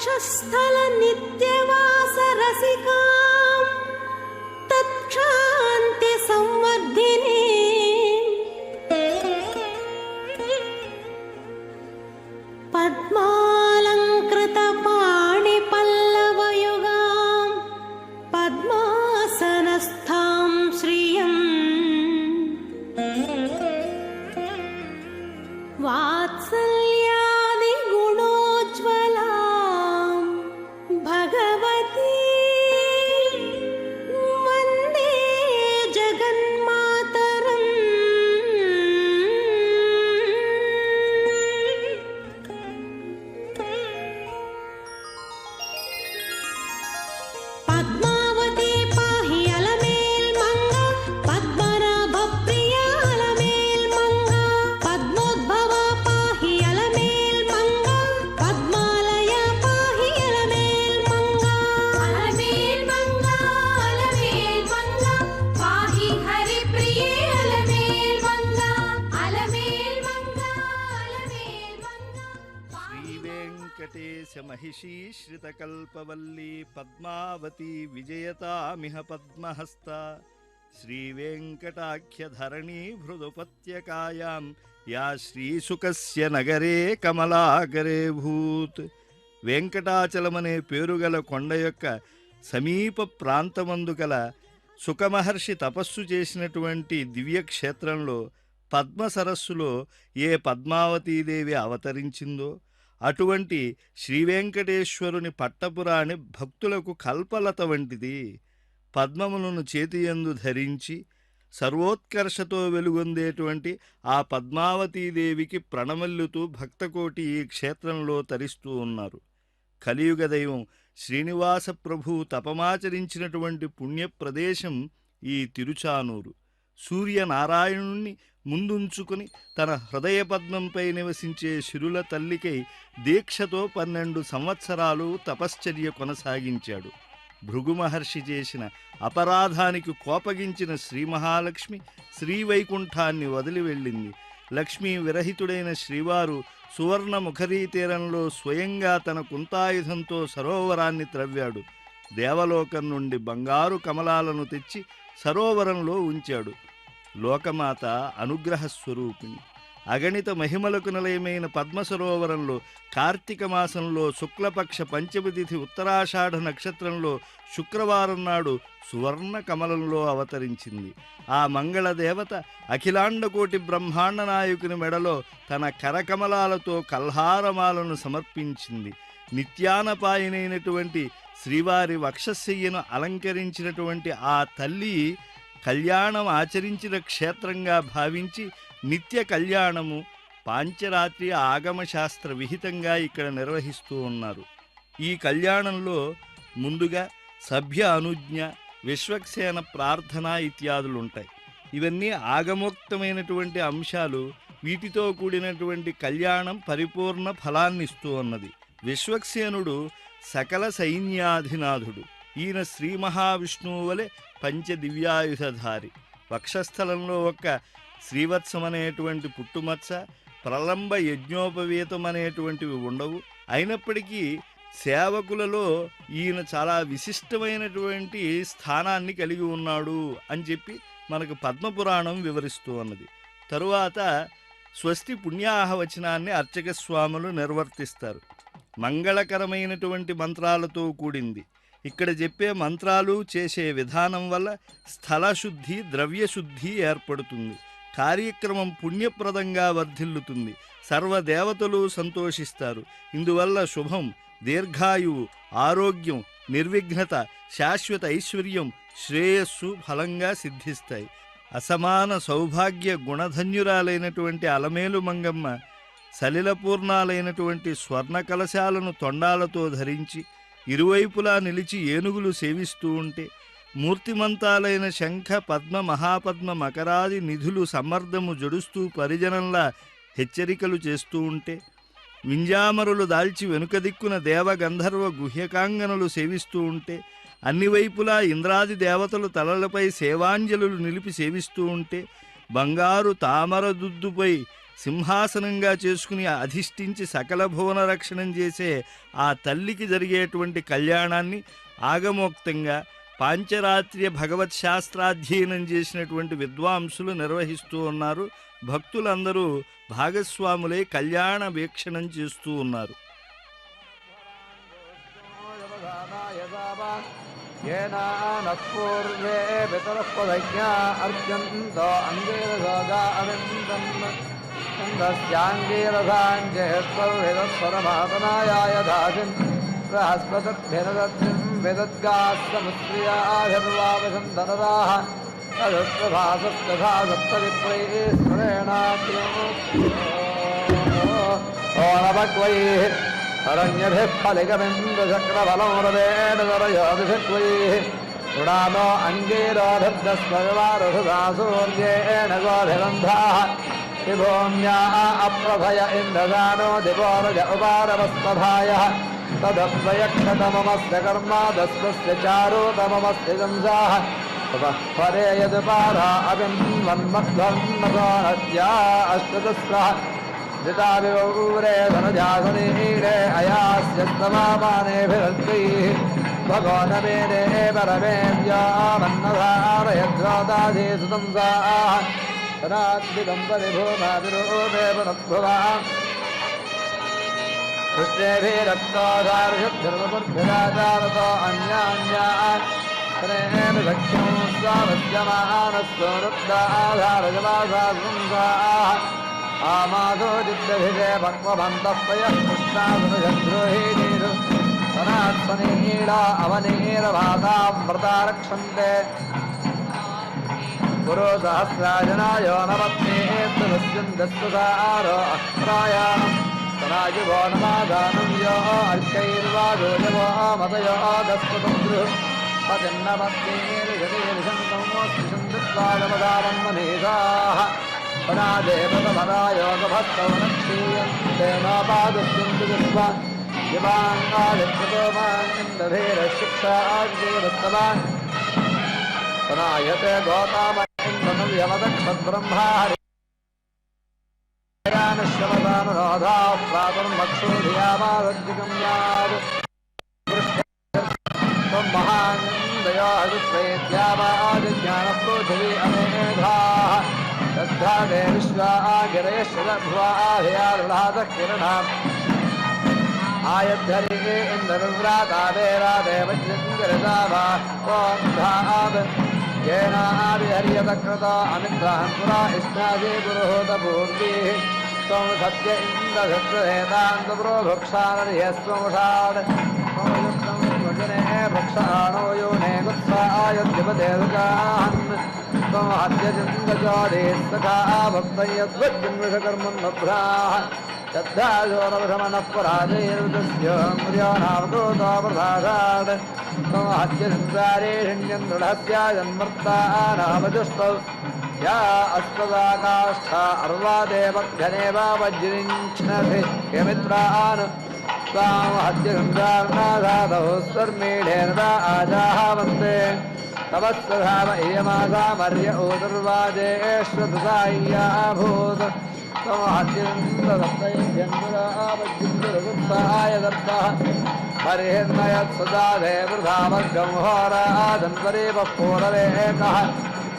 వక్షస్థల నిత్యవాస రసికాం తత్క్షాంతి సంవర్ధిని పద్మాలంకృత పాణి పల్లవయుగాం పద్మాసనస్థాం శ్రియం వాత్సల్యాది గుణోజ్వలాం భగవతి వందే జగన్మాతరం. పద్మావతి పాహి అలమేల్ మంగ పద్మనాభ ప్రియ అలమేల్ మంగ పద్మోద్భవ పాహి అలమేల్ మంగ పద్మాలయ పాహి అలమేల్ మంగ అలమేల్ మంగ అలమేల్ మంగ పాహి హరి ప్రియే అలమేల్ మంగ అలమేల్ మంగ అలమేల్ మంగ శ్రీ వెంకటేశ మహిషీ శ్రితకల్పవల్లీ పద్మావతి విజయతామిహ పద్మహస్త శ్రీ వెంకటాఖ్య ధరణీ హృదుపత్యకాయాం యా శ్రీసుకస్య నగరే కమలాగరే భూత్. వెంకటాచలమనే పేరుగల కొండ యొక్క సమీప ప్రాంతమందు గల సుఖమహర్షి తపస్సు చేసినటువంటి దివ్యక్షేత్రంలో పద్మ సరస్సులో ఏ పద్మావతీదేవి అవతరించిందో అటువంటి శ్రీవెంకటేశ్వరుని పట్టపురాణి భక్తులకు కల్పలత వంటిది. పద్మములను చేతియందు ధరించి సర్వోత్కర్షతో వెలుగొందేటువంటి ఆ పద్మావతీదేవికి ప్రణమల్లుతూ భక్తకోటి ఈ క్షేత్రంలో తరిస్తూ ఉన్నారు. కలియుగ దైవం శ్రీనివాస ప్రభువు తపమాచరించినటువంటి పుణ్యప్రదేశం ఈ తిరుచానూరు. సూర్యనారాయణుణ్ణి ముందుంచుకుని తన హృదయ పద్మంపై నివసించే శిరుల తల్లికై దీక్షతో 12 సంవత్సరాలు తపశ్చర్య కొనసాగించాడు. భృగు మహర్షి చేసిన అపరాధానికి కోపగించిన శ్రీ మహాలక్ష్మి శ్రీవైకుంఠాన్ని వదిలి వెళ్ళింది. లక్ష్మీ విరహితుడైన శ్రీవారు సువర్ణ ముఖరీ తీరంలో స్వయంగా తన కుంతాయుధంతో సరోవరాన్ని త్రవ్వాడు. దేవలోకం నుండి బంగారు కమలాలను తెచ్చి సరోవరంలో ఉంచాడు. లోకమాత అనుగ్రహ స్వరూపిణి. అగణిత మహిమలకు నిలయమైన పద్మసరోవరంలో కార్తీక మాసంలో శుక్లపక్ష పంచమి తిథి ఉత్తరాషాఢ నక్షత్రంలో శుక్రవారం నాడు సువర్ణ కమలంలో అవతరించింది. ఆ మంగళదేవత అఖిలాండకోటి బ్రహ్మాండ నాయకుని మెడలో తన కరకమలాలతో కల్హారమాలను సమర్పించింది. నిత్యానపాయనైనటువంటి శ్రీవారి వక్షశయ్యను అలంకరించినటువంటి ఆ తల్లి కళ్యాణం ఆచరించిన క్షేత్రంగా భావించి నిత్య కళ్యాణము పాంచరాత్రి ఆగమశాస్త్ర విహితంగా ఇక్కడ నిర్వహిస్తూ ఉన్నారు. ఈ కళ్యాణంలో ముందుగా సభ్య అనుజ్ఞ, విశ్వక్సేన ప్రార్థన ఇత్యాదులుంటాయి. ఇవన్నీ ఆగమోక్తమైనటువంటి అంశాలు. వీటితో కూడినటువంటి కళ్యాణం పరిపూర్ణ ఫలాన్నిస్తూ ఉన్నది. విశ్వక్సేనుడు సకల సైన్యాధినాథుడు. ఈయన శ్రీ మహావిష్ణువు వలె పంచదివ్యాయుధధారి. వక్షస్థలంలో ఒక్క శ్రీవత్సం అనేటువంటి పుట్టుమచ్చ, ప్రలంబ యజ్ఞోపవీతం అనేటువంటివి ఉండవు. అయినప్పటికీ సేవకులలో ఈయన చాలా విశిష్టమైనటువంటి స్థానాన్ని కలిగి ఉన్నాడు అని చెప్పి మనకు పద్మపురాణం వివరిస్తూ ఉన్నది. తరువాత స్వస్తి పుణ్యాహవచనాన్ని అర్చక స్వాములు నిర్వర్తిస్తారు. మంగళకరమైనటువంటి మంత్రాలతో కూడింది. ఇక్కడ చెప్పే మంత్రాలు చేసే విధానం వల్ల స్థలశుద్ధి, ద్రవ్యశుద్ధి ఏర్పడుతుంది. కార్యక్రమం పుణ్యప్రదంగా వర్ధిల్లుతుంది. సర్వదేవతలు సంతోషిస్తారు. ఇందువల్ల శుభం, దీర్ఘాయువు, ఆరోగ్యం, నిర్విఘ్నత, శాశ్వత ఐశ్వర్యం, శ్రేయస్సు ఫలంగా సిద్ధిస్తాయి. అసమాన సౌభాగ్య గుణధన్యురాలైనటువంటి అలమేలు మంగమ్మ సలిలపూర్ణాలైనటువంటి స్వర్ణ కలశాలను తొండాలతో ధరించి ఇరువైపులా నిలిచి ఏనుగులు సేవిస్తూ ఉంటే, మూర్తిమంతాలైన శంఖ, పద్మ, మహాపద్మ, మకరాది నిధులు సమ్మర్దము జడుస్తూ పరిజనంలా హెచ్చరికలు చేస్తూ ఉంటే, వింజామరులు దాల్చి వెనుక దిక్కున దేవగంధర్వ గుహ్యకాంగనులు సేవిస్తూ ఉంటే, అన్ని వైపులా ఇంద్రాది దేవతలు తలలపై సేవాంజలులు నిలిపి సేవిస్తూ ఉంటే, బంగారు తామర దుద్దుపై సింహాసనంగా చేసుకుని అధిష్ఠించి సకల భువన రక్షణం చేసే ఆ తల్లికి జరిగేటువంటి కళ్యాణాన్ని ఆగమోక్తంగా పాంచరాత్ర్య భగవత్ శాస్త్రాధ్యయనం చేసినటువంటి విద్వాంసులు నిర్వహిస్తూ ఉన్నారు. భక్తులందరూ భాగస్వాములై కళ్యాణ వీక్షణం చేస్తూ ఉన్నారు. अरण्यभिः फलिकबिन्दुचक्रफलं हृदेन दरयोधिषक्वैः उडानो अङ्गीरोधद्दस्मगवारुषदासूर्येण गोभिरन्धाः विभूम्या अप्रभय इन्द्रजानो दिपोरज उपारवस्पभायः तदप्यक्षतममस्य कर्मा दस्मस्य चारुतममस्य जंसाः परे यदुपारा अभिन्वन्मध्वं नद्या अष्टदस्रः जिताविवूरे धनुजासनीरे अयास्य स्तमामानेभिरद्वैः भगवनमेने परमेव्यामन्नधारयद्रोदाधे सुतंसाः तदाद्विदम्परिभूमाविरूपे पुनर्भुवाम् कृष्णेभिरक्तोधार्षद्धर्मपुर्भिराचारतो अन्यान्यान् प्रेम सख्यं स्वावस्यमानस्वरुद्धाधारजवासा सुतंसाः आमाधो जिद्दभिषे भक्वभन्तः पयः कृष्णासुरशद्रोहिणीषु सनात्सनीडा अवनीरभातां व्रता रक्षन्ते गुरुसहस्राजनायो नमत्नेऽस्तुभस्यन्दस्तुसारो अक्रायाणम् सनायुवो नमादानं यो अर्कैर्वाजो यवो मतयो दस्पतन्द्रुः पतिन्नमत्नेर्जनेर्षन्तमोऽस्तिषन्दत्वागमदावन्मनीषाः पदादेवतभरायोगभक्तवनक्षीयन्तेनोपादस्यन्तु विश्वा दिवाङ्गादित्रतोमान्देवशिक्षाग्देवस्तवान् सनायते गोतामयन्दनव्यमदक्षद्ब्रह्मा हरिरानश्यमदानुरोधाः प्रातर्मक्षोधियामादद्विगम्यात् महानन्दयो हरित्वैत्यावादिज्ञानपृथिवी अमेधाः तद्धावे विश्वागिरेश्वरभ्वाभियादृढातः किरणाम् आयद्धरे इन्द्ररुद्रातावेरादेवज्रन्दरिदावा ओन्धाद् येनाभिहर्यतकृता अमित्रान् पुरा इष्टादि पुरोहतपूर्वीः त्वं सत्य इन्द्रधत्रहेतान्तपुरो भुक्षानर्यस्त्वमुषात् त्वमुयुक्तं वचने भक्षाणो यो नेगुत्सायद्यपदेदुकान् त्वं हत्यचिन्दजोदेस्तथा भक्तयद्वज्जन्मषकर्मन्नभ्राः श्रद्धाजोरवशमनः पराजैर्वृतस्य म्रियो नावकृतो प्रसादात् त्वं हत्यचिन्दारेषण्यं दृढस्या जन्मर्ता नामजुष्टौ या अस्पदाकाष्ठा अर्वादेवघ्नेव वज्रिञ्छ्नसि यमित्रान् त्वां हत्यचिन्दार्णाधातौ स्वर्मीढेन आजाहवन्ते तवस्तधाम इयमासामर्य ऊर्वाजेष्वदुसाय्याभूत् त्वमहत्यन्ददत्तैभ्यन्दुरावज्युन्दुरगुप्ताय दत्तः परिहिर्नयत्सदा देवृधामग्गंहोरादन्वरेव पूरवेकः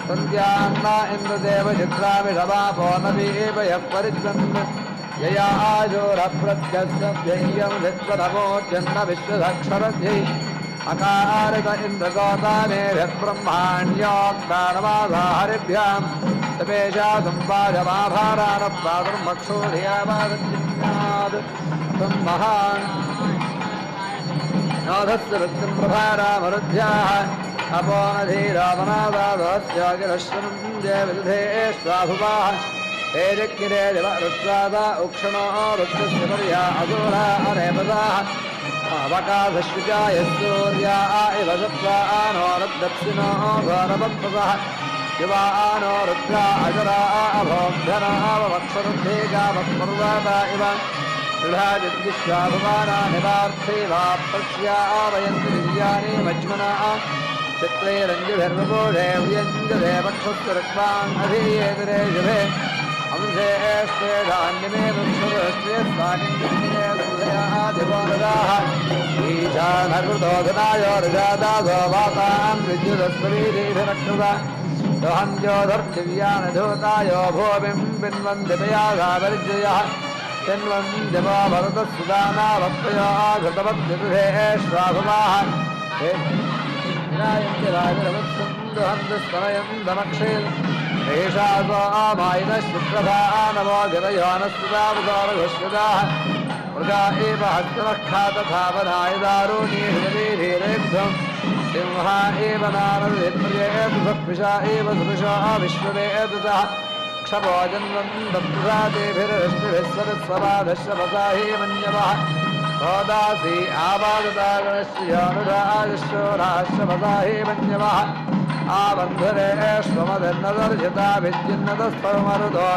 सन्ध्यान्ना इन्द्रदेवचित्रामिषमापो नवीव यः परिच्छन् यया आजोरप्रत्यस्तभ्ययं धित्वनमोद्यन्न विश्वदक्षरध्यै अकारित इन्द्रगोतामेभिः ब्रह्माण्योक्तानमासा हरिभ्यां सपेशा सम्पादमाभारानप्रादुर्मक्षोधियामादज्जिन्नाद् त्वं महान् नाथस्य वृत्तिं प्रभारामरुध्याः अपोनधीरामनादादस्यागिरश्वनं जयविदधे स्वाभुवाः हेरिक्किरे दिवरुष्वादा उक्षणो रुद्रस्य पर्या असूरा अनेपदाः अवकाशश्विजायसूर्या इव सत्त्वानो रुद्दक्षिणो घोरवत्पसः शिवानो रुद्रा अजरा अभोभ्यनावक्षरुद्धेगावत्पर्वता इव दृढादिद्विश्वाभुवानानि पार्थे वा प्रक्ष्या वयन्ति दिव्यानि मज्मना चित्रैरञ्जुभिर्वपोषे व्यञ्जते पक्षस्तुरक्वान् अधीयेतरे शुभे अंशेष्टे धान्यमे वृक्षुष्टे स्वाकिञ्जन्ये सुधयादिवोदराः ईशानकृतोधनाय रजादासो वातां विद्युदस्त्रीभिरक्षुता दोहन्योधर्दिव्यानधूतायो भूमिं पिन्वन्दिपया सावर्जयः पिन्वन्दिपो भरतस्सुदानावप्पयो घृतवद्विदुषे श्राभवाः स्तनयन्दमक्षेल एषा मायिनश्रुप्रभा नमो गिरयोनस्तुतावदारघुष्यदाः मृगा एव हस्तनः तथा वनाय दारुणीरेग्धम् सिंहा एव नारदेत्मजेतुषा एव सुदुषा विश्ववेदतः क्षपो जन्मन् दत्पुषा देभिरश्मिभिः सरस्वराधश्रपसा हि मन्यवः गोदासी आवादतागणश्रियानुराजश्रो राष्ट्रपसा हि मन्यवः आवन्धरेष्वमदन्नदर्शिता विद्युन्नतस्पर्मरुतो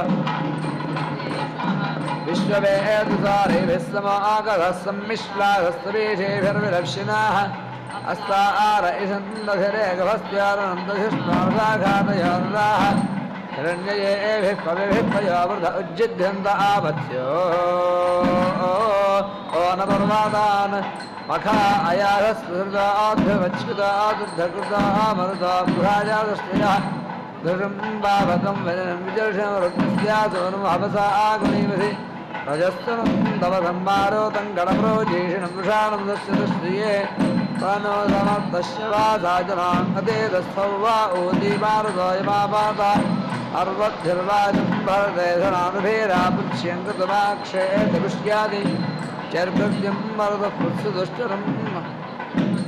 विश्ववेदुसारेभिः समागतः सम्मिश्लाहस्तवेशेभिर्विलक्षिणाः अस्तार इषन्दधिरेगभस्त्यारनन्दशिष्टाघातयोराः हिरण्ययेभिः कविभिः पयोवृध उज्जिध्यन्त आवत्यो ओ न पर्वातान् मखा अयाधस्फुरदाद्भवच्छ्रुतादुद्धकृतामरुताभ्राजादृष्टयः धृषं पावकं विजर्षं रुद्रस्यासोनुमहवसा आगुणीमसि रजस्तनं तव संवारोतं गणप्रोजेषिणं वृषाणं दस्यदश्रिये तनो समर्थस्य वासाजनाङ्गते दस्थौ वा ऊदीमारुतोयमापाता अर्वद्भिर्वाजं भरते धनानुभेरापुच्छ्यं कृतमाक्षेतपुष्यादि चर्कृत्यं मरुतपुत्सुदुष्टरं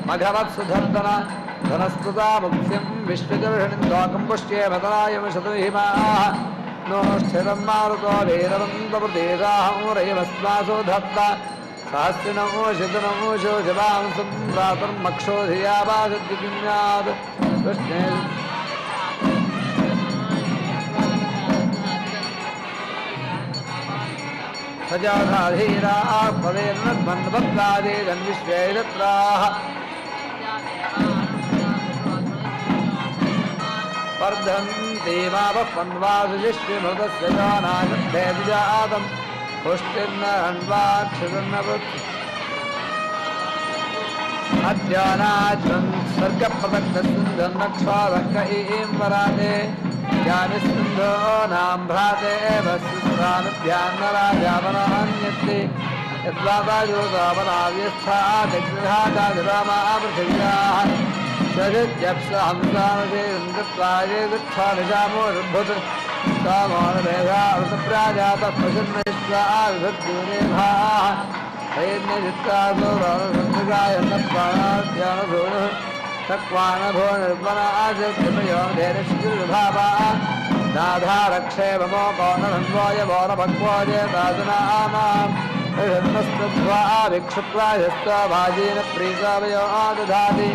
मघवत्सुधर्तन धनस्कृता मुक्त्यं विश्वदर्शनिं द्वाकं पुष्ट्ये भतनायमशतुहिमाः नो स्थिरं मारुतो वीरवन्तप्रदेशाहमुरयमस्मासो धत्ता सहस्रिनमो शतनमो शोचवांसं प्रातर्मक्षोधियावासद्विज्ञात् कृष्णे सजाधाधीराः पदेर्नद्मन्वक्तादेदन्विश्वे दत्राः वर्धन्ते मावः पन्वासुजिष्विमृतस्य जानागद्धेतिजातं पुष्टिर्नहन्वाक्षिर्नवत् अद्यानाज्वं सर्गप्रदग्धसिन्धन्नक्षादक्क ईं वराते ज्ञानिसिन्धो नाम भ्राते वस्त्रानुभ्यान्नराजावनान्यत्ते यद्वादायोदावनाव्यस्थादिग्रहादादिरामा पृथिव्याः शरित्यप्सहंसानसेन्द्रत्वाये गच्छानिजामोरुद्भुत सामोनमेधावृतप्राजातः प्रसन्नविश्वाविभक्तिनिभाः ैन्यचित्तासोरायन्नप्राणाद्यानधूनुः तक्वानभो निर्वनाजकृपयो धेरश्चिर्भावाः नाधारक्षेमो कौनरन्वोय वोरभक्वोजेतासनानाम् ऋषन्नस्तद्वा भिक्षुप्रायस्त्वा भाजेन प्रीतावयो दधाति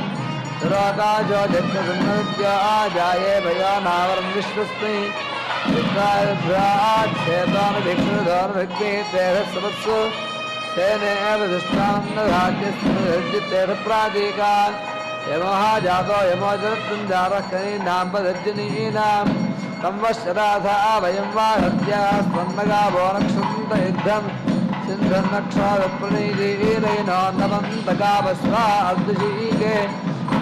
सुरोकाशो जग्नसन्नद्या जाये भयो नावरं विश्वस्मै चित्रायुध्याच्छेतानुभिक्षुधोर्भिग्भेत्वेभः तेनेव दृष्टान्नधाद्यस्मृजितेर्प्रादीका यमः जातो यमो जरत्तुञ्जारः पदर्जनीनां संवत्सराधा वयं वा हत्याः स्पन्नगावो नक्षन्त युद्धं सिन्धन्नक्षादप्रणीतीरयिनोन्नमन्तकावस्वा अर्धशीके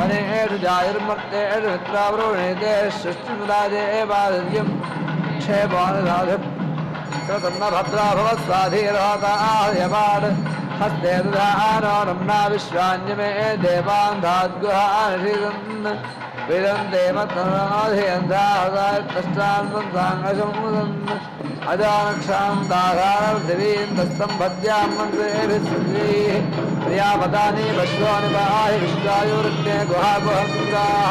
अनेषु जायुर्मर्तेषु मित्रावृणेते सृष्टिमुदादेवादिर्यं क्षेपोनधाधि कृतन्न भद्रा भवत्स्वाधीरहतायवाड् हस्ते दुधानो नम्ना विश्वान्यमे देवान् धाद्गुहानिषिदन् विदन्ते मत्तनाधियन्धाहतायत्तष्टान्वन्ताङ्गशमुदन् अजानक्षां दाधारर्दिवीं तस्तं भद्यां मन्त्रेभिः सुग्रीः प्रियापदानि पश्वानिपाहि विश्वायुरुग्ने गुहागुहङ्गाः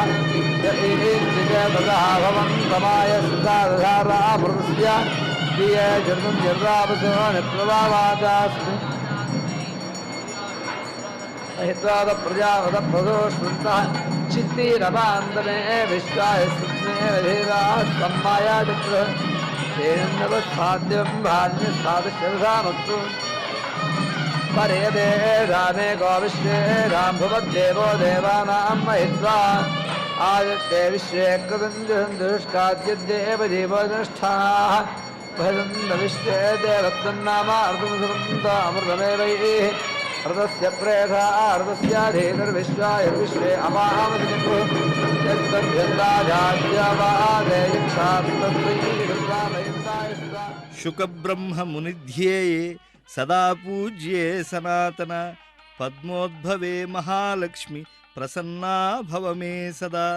य ईञ्चिके ततः भवन्तमाय सुधारधारा पुरुष्य दिये जर्मं जर्रावसो निप्रभावाचास्मि हित्वादप्रजावदप्रदोष्मन्तः चित्तीरवान्दने विश्वाय सुस्मे धीराः सम्मायाचक्रः तेनवसाद्यं भान्यसादशरसामस्तु परे दे रामे गोविश्वे रामभवद्देवो देवानां महित्वा आदित्ये विश्वे कृतं दुष्काद्यद्देव जीवो निष्ठाः भजन्दविश्वे देवत्तन्नाम अर्धमसुरन्त अमृतमेवैः अर्धस्य प्रेधा अर्धस्याधीतर्विश्वाय विश्वे अपामतिजन्तु यद्दभ्यन्ताजाद्यवादेयक्षात्तस्त्रीकृत्वादयन्ताय सुधा శుకబ్రహ్మ మునిధ్యేయే సదా పూజ్యే సనాతన పద్మోద్భవే మహాలక్ష్మి ప్రసన్నా భవమే సదా.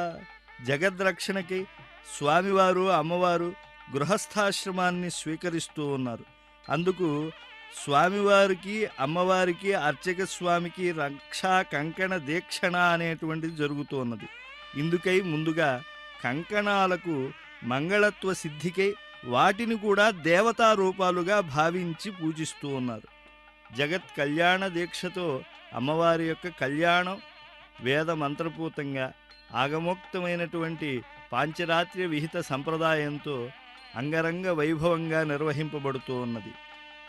జగద్రక్షణకి స్వామివారు అమ్మవారు గృహస్థాశ్రమాన్ని స్వీకరిస్తూ ఉన్నారు. అందుకు స్వామివారికి అమ్మవారికి అర్చక స్వామికి రక్షా కంకణ దీక్షణ అనేటువంటిది జరుగుతూ ఉన్నది. ఇందుకై ముందుగా కంకణాలకు మంగళత్వ సిద్ధికై వాటిని కూడా దేవతా రూపాలుగా భావించి పూజిస్తూ ఉన్నారు. జగత్ కళ్యాణ దీక్షతో అమ్మవారి యొక్క కళ్యాణం వేద మంత్రపూతంగా ఆగమోక్తమైనటువంటి పాంచరాత్ర్య విహిత సంప్రదాయంతో అంగరంగ వైభవంగా నిర్వహింపబడుతూ ఉన్నది.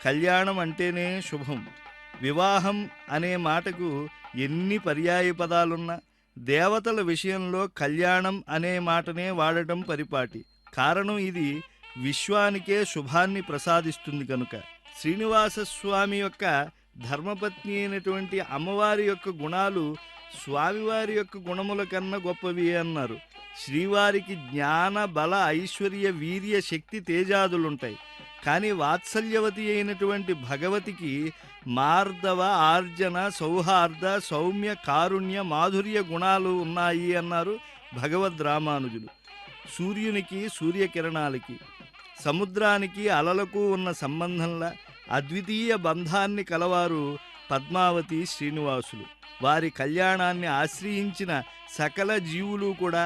కళ్యాణం అంటేనే శుభం. వివాహం అనే మాటకు ఎన్ని పర్యాయ పదాలున్నా దేవతల విషయంలో కళ్యాణం అనే మాటనే వాడటం పరిపాటి. కారణం ఇది విశ్వానికే శుభాన్ని ప్రసాదిస్తుంది కనుక. శ్రీనివాస స్వామి యొక్క ధర్మపత్ని అయినటువంటి అమ్మవారి యొక్క గుణాలు స్వామివారి యొక్క గుణముల కన్నా గొప్పవి అన్నారు. శ్రీవారికి జ్ఞాన బల ఐశ్వర్య వీర్య శక్తి తేజాదులుంటాయి. కానీ వాత్సల్యవతి అయినటువంటి భగవతికి మార్దవ ఆర్జన సౌహార్ద సౌమ్య కారుణ్య మాధుర్య గుణాలు ఉన్నాయి అన్నారు భగవద్ రామానుజులు. సూర్యునికి సూర్యకిరణాలకి సముద్రానికి అలలకు ఉన్న సంబంధంలా అద్వితీయ బంధాన్ని కలవారు పద్మావతి శ్రీనివాసులు. వారి కళ్యాణాన్ని ఆశ్రయించిన సకల జీవులు కూడా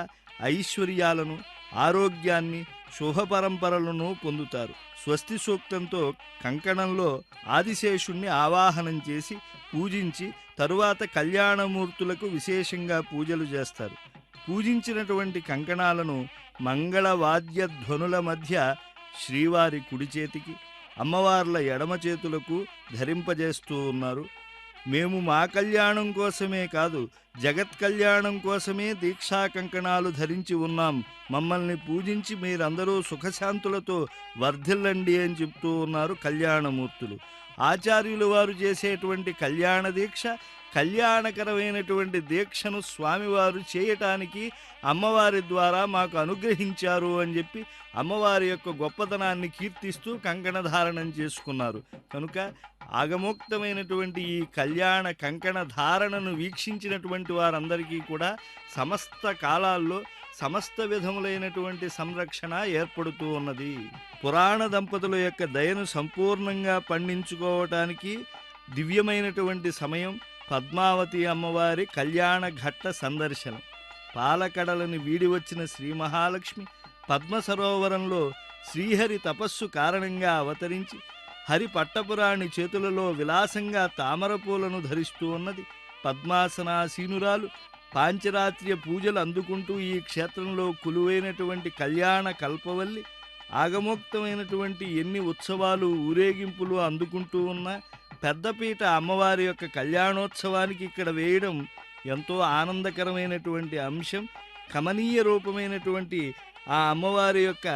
ఐశ్వర్యాలను ఆరోగ్యాన్ని శుభపరంపరలను పొందుతారు. స్వస్తి సూక్తంతో కంకణంలో ఆదిశేషుణ్ణి ఆవాహనం చేసి పూజించి తరువాత కళ్యాణమూర్తులకు విశేషంగా పూజలు చేస్తారు. పూజించినటువంటి కంకణాలను మంగళవాద్య ధ్వనుల మధ్య శ్రీవారి కుడి చేతికి అమ్మవార్ల ఎడమ చేతులకు ధరింపజేస్తూ ఉన్నారు. మేము మా కళ్యాణం కోసమే కాదు జగత్ కళ్యాణం కోసమే దీక్షా కంకణాలు ధరించి ఉన్నాం. మమ్మల్ని పూజించి మీరందరూ సుఖశాంతులతో వర్ధిల్లండి అని చెప్తూ ఉన్నారు కళ్యాణమూర్తులు. ఆచార్యులు వారు చేసేటువంటి కళ్యాణ దీక్ష కళ్యాణకరమైనటువంటి దీక్షను స్వామివారు చేయటానికి అమ్మవారి ద్వారా మాకు అనుగ్రహించారు అని చెప్పి అమ్మవారి యొక్క గొప్పతనాన్ని కీర్తిస్తూ కంకణధారణం చేసుకున్నారు. కనుక ఆగమోక్తమైనటువంటి ఈ కళ్యాణ కంకణ ధారణను వీక్షించినటువంటి వారందరికీ కూడా సమస్త కాలాల్లో సమస్త విధములైనటువంటి సంరక్షణ ఏర్పడుతూ ఉన్నది. పురాణ దంపతుల యొక్క దయను సంపూర్ణంగా పండించుకోవటానికి దివ్యమైనటువంటి సమయం పద్మావతి అమ్మవారి కళ్యాణ ఘట్ట సందర్శనం. పాలకడలని వీడి వచ్చిన శ్రీ మహాలక్ష్మి పద్మ సరోవరంలో శ్రీహరి తపస్సు కారణంగా అవతరించి హరి పట్టపురాణి చేతులలో విలాసంగా తామరపూలను ధరిస్తూ ఉన్నది. పద్మాసనాసీనురాలు పాంచరాత్ర్య పూజలు అందుకుంటూ ఈ క్షేత్రంలో కొలువైనటువంటి కళ్యాణ కల్పవల్లి ఆగమోక్తమైనటువంటి ఎన్ని ఉత్సవాలు ఊరేగింపులు అందుకుంటూ ఉన్న పెద్దపీట అమ్మవారి యొక్క కళ్యాణోత్సవానికి ఇక్కడ వేయడం ఎంతో ఆనందకరమైనటువంటి అంశం. కమనీయ రూపమైనటువంటి ఆ అమ్మవారి యొక్క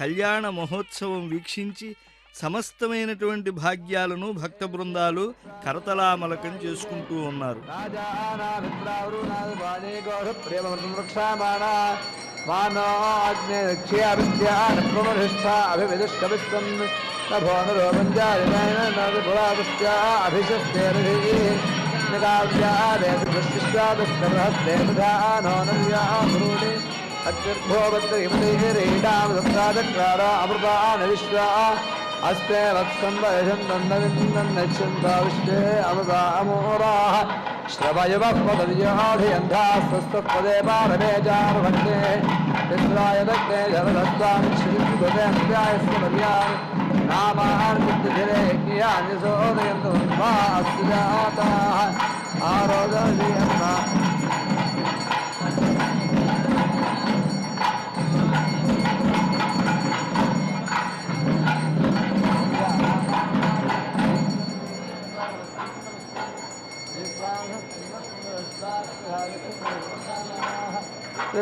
కళ్యాణ మహోత్సవం వీక్షించి సమస్తమైనటువంటి భాగ్యాలను భక్త బృందాలు కరతలామలకం చేసుకుంటూ ఉన్నారు. अस्ते वत्सं वयसन्दन्दविन्दन्नच्छन्दाविष्टे अमृतामोराः श्रवयवः पदविजहाढयन्धास्तस्तपदे पारमे चार्भक्ते विश्राय दत्ते जलदत्तां श्रीगुदेन्द्रायस्य पर्याय नामार्पितधिरे यज्ञानि सोदयन्तु वा अस्ति जाताः आरोदयन्ता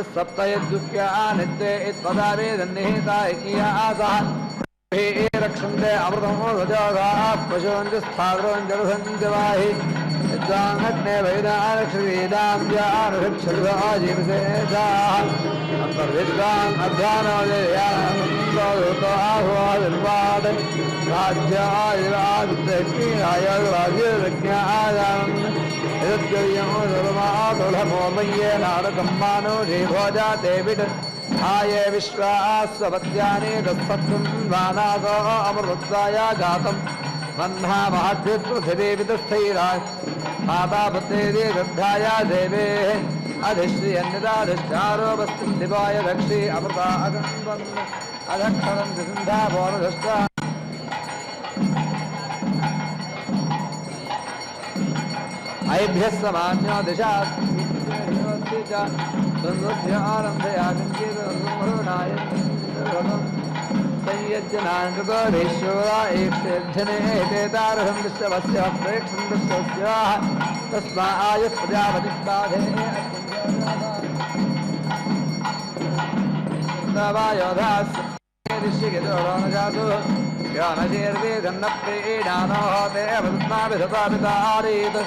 सप्तयद्युक्या नित्ये इत्पदावे दन्निहिता एकिया आसः रक्षन्ते अमृतमो रजाः पशून् च स्थावरं जलसं च वाहि यद्वाङ्घट्ने वैदानक्षरीदां जीवसेताः अन्तर्विद्वान् अध्यानोदयानन्दो आह्वादिर्वाद राज्यायुराज्ञायाम् यद्गर्यमो सर्वमातुलमो मय्ये नारकम्मानो जीभोजाते विड आये विश्वास्वपत्यानि तत्सत्त्वं वानासो अमृतत्वाया जातम् बन्धा महद्भिपृथिवी वितस्थैरा माता पुत्रेति गद्धाया देवे अधिश्रियन्यदाधिष्ठारो वस्तुं दिवाय दक्षि अमृता अगन्वन् अधक्षरं सिन्धा बोधष्टा ऐभ्यः समान्यो दिशा आरम्भयागन्येतनाय संयज्जनाङ्गोरेश्वरा एकसेद्धने हेतेतारहं विश्वस्य प्रेक्षं विश्वस्याः तस्मा आयुः प्रजापतिष्ठाधे ऋषिगितोजातु ज्ञानशीर्वेदन्नप्रीणानो ते अवस्माभिधतापितारीत्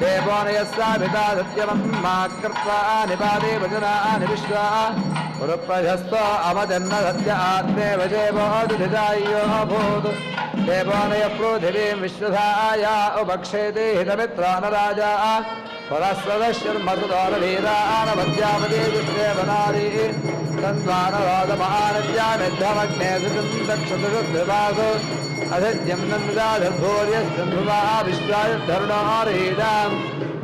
देवोनयस्साभिता सत्यवन्मा कृत्वा निपादे वचनानि विश्वा पुरुप्रशस्त अवजन्न सत्य आत्मे वजेवोदिधायो भूत् देवोनय पृथिवीं विश्वधाया उपक्षेते हितमित्रा न राजा पुरस्वदश्यर्मसुदोरवीरानवद्यापदे दुष्टेवनारी तन्वानरोदमानज्यामिद्धमग्ने सुतं दक्षतुषुद्धिवासु अधज्यं नन्दाधर्भूर्यस्तन्भुवा विश्वायुद्धरुणारीणां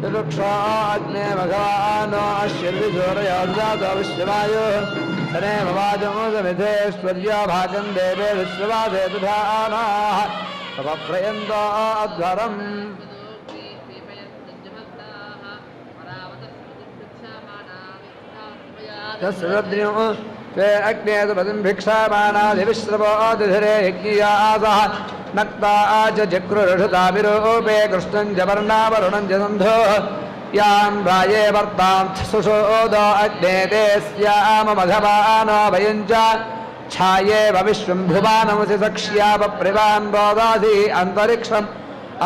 चतुक्षा अग्ने भगवानो अश्यर्विशोरयोर्जातो विश्ववायुः तनेम वाचमोदमिधेश्वर्या भागं देवे विश्ववासे तुधानाः अपप्रयन्तो अध्वरम् तस्रुद्र्यो ते अग्नेतपतिं भिक्षामाणादिविश्रवोदिधिरे यज्ञियासः नक्ता च चक्रुरषुताभिरूपे कृष्णं च वर्णावरुणं च सन्धोः यां राये वर्तां सुषोदो अग्ने ते स्याममघवानो वयं च छायेव विश्वं भुवानमसि सक्ष्यापप्रिवान् बोधासि अन्तरिक्षम्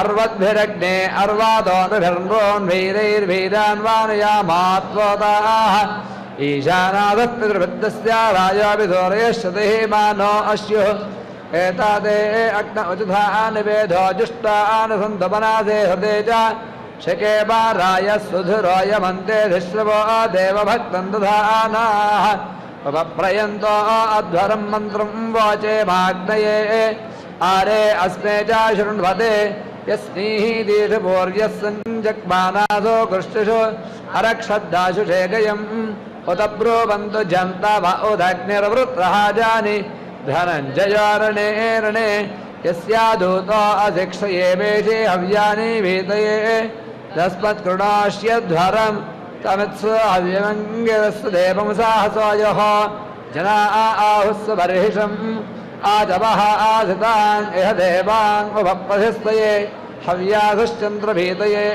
अर्वद्भिरग्ने अर्वादोनभिर्नोन्वीरैर्वीरान्वानयामात्वताः ईशानादत्पितृवृद्धस्य राजाभिधोरयश्रुतिः मानो अश्युः एतादे अग्न उजुधान् निवेधो जुष्टान् सन्तपनासे हृदे च शके वाराय सुधुरोयमन्ते धिश्रवो देवभक्तं दधानाः उपप्रयन्तो अध्वरं मन्त्रं वोचे माग्नये आरे अस्मे च शृण्वते यस्नीः दीर्घपूर्यः सञ्जग्मानासो कृष्णुषु अरक्षद्दाशुषे गयम् उत ब्रुवन्तु जन्तव उदग्निर्वृत्रहाजानि धनञ्जयारणे रणे यस्यादूतो अशिक्षये वेशे हव्यानि भीतये तस्मत्कृणाश्यध्वरं तमित्सु हव्यमङ्गिरस्तु देवं साहसोऽयः जना आहुस्सु बर्हिषम् आजवः आधितान् इह देवान् उपप्रधिस्तये हव्यासुश्चन्द्रभीतये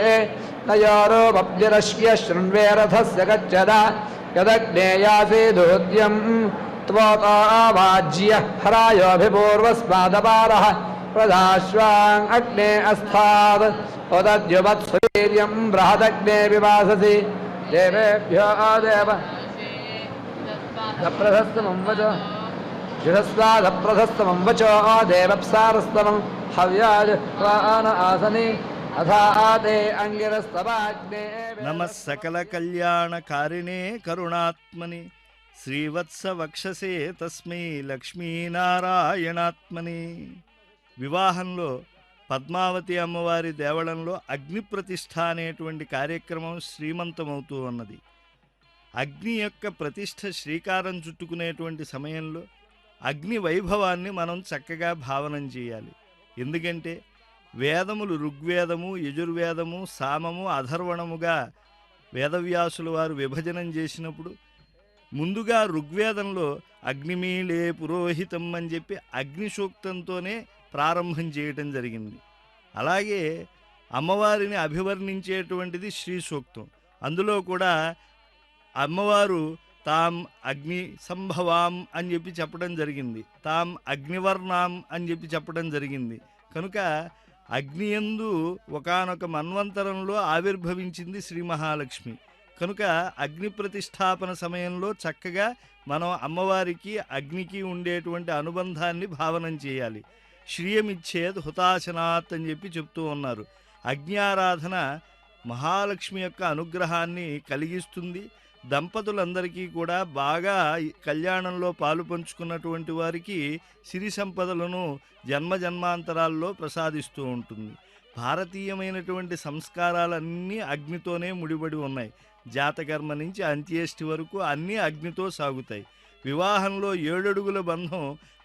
नयोरोपब्धिरश्य शृण्वे रथस्य गच्छद यदग्नेयासि दूत्यं त्वोतावाज्य हरायोऽभिपूर्वस्मादपारः प्रदाश्वान् अग्ने अस्तात् उदद्युमत्सूर्यं बृहदग्ने विवाससि देवेभ्यो देव प्रशस्तमं वच जुषस्वादप्रशस्तमं वचो देवप्सारस्तमं हव्याज त्वान आसनि अथाते अंगिरस्तवाग्ने नमः सकल कल्याणकारिणे करुणात्मनि శ్రీవత్సవక్షసే తస్మై లక్ష్మీనారాయణాత్మని. వివాహంలో పద్మావతి అమ్మవారి దేవళంలో అగ్ని ప్రతిష్ఠ అనేటువంటి కార్యక్రమం శ్రీమంతమవుతూ ఉన్నది. అగ్ని యొక్క ప్రతిష్ఠ శ్రీకారం చుట్టుకునేటువంటి సమయంలో అగ్ని వైభవాన్ని మనం చక్కగా భావనం చేయాలి. ఎందుకంటే వేదములు ఋగ్వేదము, యజుర్వేదము, సామము, అధర్వణముగా వేదవ్యాసుల వారు విభజనం చేసినప్పుడు ముందుగా ఋగ్వేదంలో అగ్నిమీళే పురోహితం అని చెప్పి అగ్ని సూక్తంతోనే ప్రారంభం చేయటం జరిగింది. అలాగే అమ్మవారిని అభివర్ణించేటువంటిది శ్రీ సూక్తం. అందులో కూడా అమ్మవారు తాం అగ్ని సంభవాం అని చెప్పి చెప్పడం జరిగింది, తాం అగ్నివర్ణాం అని చెప్పి చెప్పడం జరిగింది. కనుక అగ్నియందు ఒకానొక మన్వంతరంలో ఆవిర్భవించింది శ్రీ మహాలక్ష్మి. కనుక అగ్ని ప్రతిష్టాపన సమయంలో చక్కగా మనం అమ్మవారికి అగ్నికి ఉండేటువంటి అనుబంధాన్ని భావనం చేయాలి. శ్రియమిచ్చేద్ హుతాశనాత్ అని చెప్పి చెప్తూ ఉన్నారు. అగ్ని ఆరాధన మహాలక్ష్మి యొక్క అనుగ్రహాన్ని కలిగిస్తుంది. దంపతులందరికీ కూడా బాగా కళ్యాణంలో పాలు పంచుకున్నటువంటి వారికి సిరి సంపదలను జన్మజన్మాంతరాల్లో ప్రసాదిస్తూ ఉంటుంది. భారతీయమైనటువంటి సంస్కారాలన్నీ అగ్నితోనే ముడిపడి ఉన్నాయి. జాతకర్మ నుంచి అంత్యేష్టి వరకు అన్నీ అగ్నితో సాగుతాయి. వివాహంలో 7 అడుగుల బంధం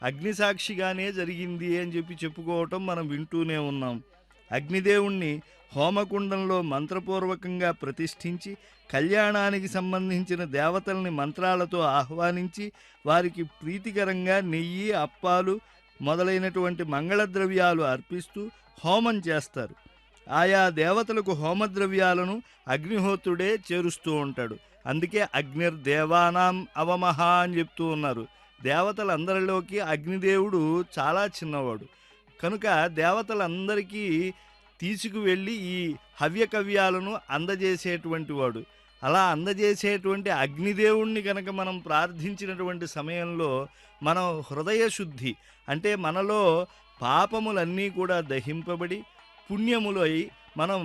అగ్నిసాక్షిగానే జరిగింది అని చెప్పి చెప్పుకోవటం మనం వింటూనే ఉన్నాం. అగ్నిదేవుణ్ణి హోమకుండంలో మంత్రపూర్వకంగా ప్రతిష్ఠించి కళ్యాణానికి సంబంధించిన దేవతల్ని మంత్రాలతో ఆహ్వానించి వారికి ప్రీతికరంగా నెయ్యి, అప్పాలు మొదలైనటువంటి మంగళద్రవ్యాలు అర్పిస్తూ హోమం చేస్తారు. ఆయా దేవతలకు హోమద్రవ్యాలను అగ్నిహోత్రుడే చేరుస్తూ ఉంటాడు. అందుకే అగ్నిర్దేవానాం అవమహ అని చెప్తూ ఉన్నారు. దేవతలందరిలోకి అగ్నిదేవుడు చాలా చిన్నవాడు. కనుక దేవతలందరికీ తీసుకువెళ్ళి ఈ హవ్యకవ్యాలను అందజేసేటువంటి వాడు. అలా అందజేసేటువంటి అగ్నిదేవుణ్ణి కనుక మనం ప్రార్థించినటువంటి సమయంలో మనం హృదయ శుద్ధి అంటే మనలో పాపములన్నీ కూడా దహింపబడి పుణ్యములై మనం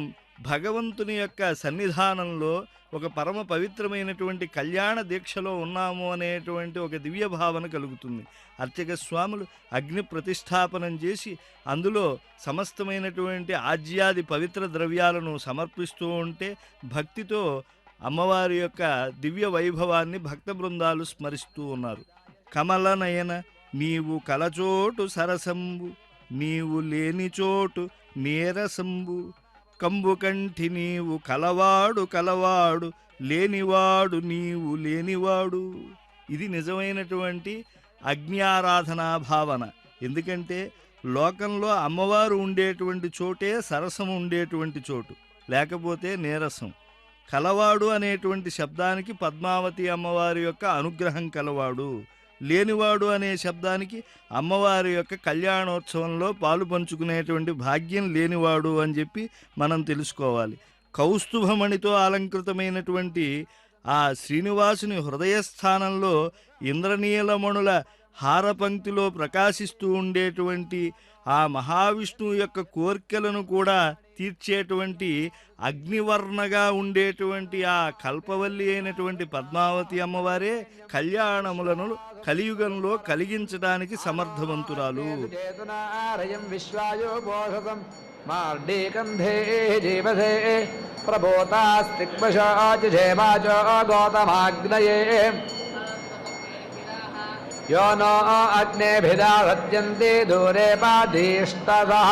భగవంతుని యొక్క సన్నిధానంలో ఒక పరమ పవిత్రమైనటువంటి కళ్యాణ దీక్షలో ఉన్నాము అనేటువంటి ఒక దివ్య భావన కలుగుతుంది. అర్చక స్వాములు అగ్ని ప్రతిష్టాపనం చేసి అందులో సమస్తమైనటువంటి ఆజ్యాది పవిత్ర ద్రవ్యాలను సమర్పిస్తూ ఉంటే భక్తితో అమ్మవారి యొక్క దివ్య వైభవాన్ని భక్త బృందాలు స్మరిస్తూ ఉన్నారు. కమలనయన నీవు కలచోటు సరసంబు, నీవు లేని చోటు నీరసంబు, కంబుకంఠి నీవు కలవాడు కలవాడు, లేనివాడు నీవు లేనివాడు. ఇది నిజమైనటువంటి అగ్ని ఆరాధనా భావన. ఎందుకంటే లోకంలో అమ్మవారు ఉండేటువంటి చోటే సరసం ఉండేటువంటి చోటు, లేకపోతే నీరసం. కలవాడు అనేటువంటి శబ్దానికి పద్మావతి అమ్మవారి యొక్క అనుగ్రహం కలవాడు, లేనివాడు అనే శబ్దానికి అమ్మవారి యొక్క కళ్యాణోత్సవంలో పాలు పంచుకునేటువంటి భాగ్యం లేనివాడు అని చెప్పి మనం తెలుసుకోవాలి. కౌస్తుభమణితో అలంకృతమైనటువంటి ఆ శ్రీనివాసుని హృదయస్థానంలో ఇంద్రనీలమణుల హారపంక్తిలో ప్రకాశిస్తూ ఉండేటువంటి ఆ మహావిష్ణువు యొక్క కోర్కెలను కూడా తీర్చేటువంటి అగ్నివర్ణగా ఉండేటువంటి ఆ కల్పవల్లి అయినటువంటి పద్మావతి అమ్మవారే కళ్యాణములను కలియుగంలో కలిగించడానికి సమర్థవంతురాలు. यो नो अग्नेभिदा सत्यन्ते दूरे पाधीष्टदः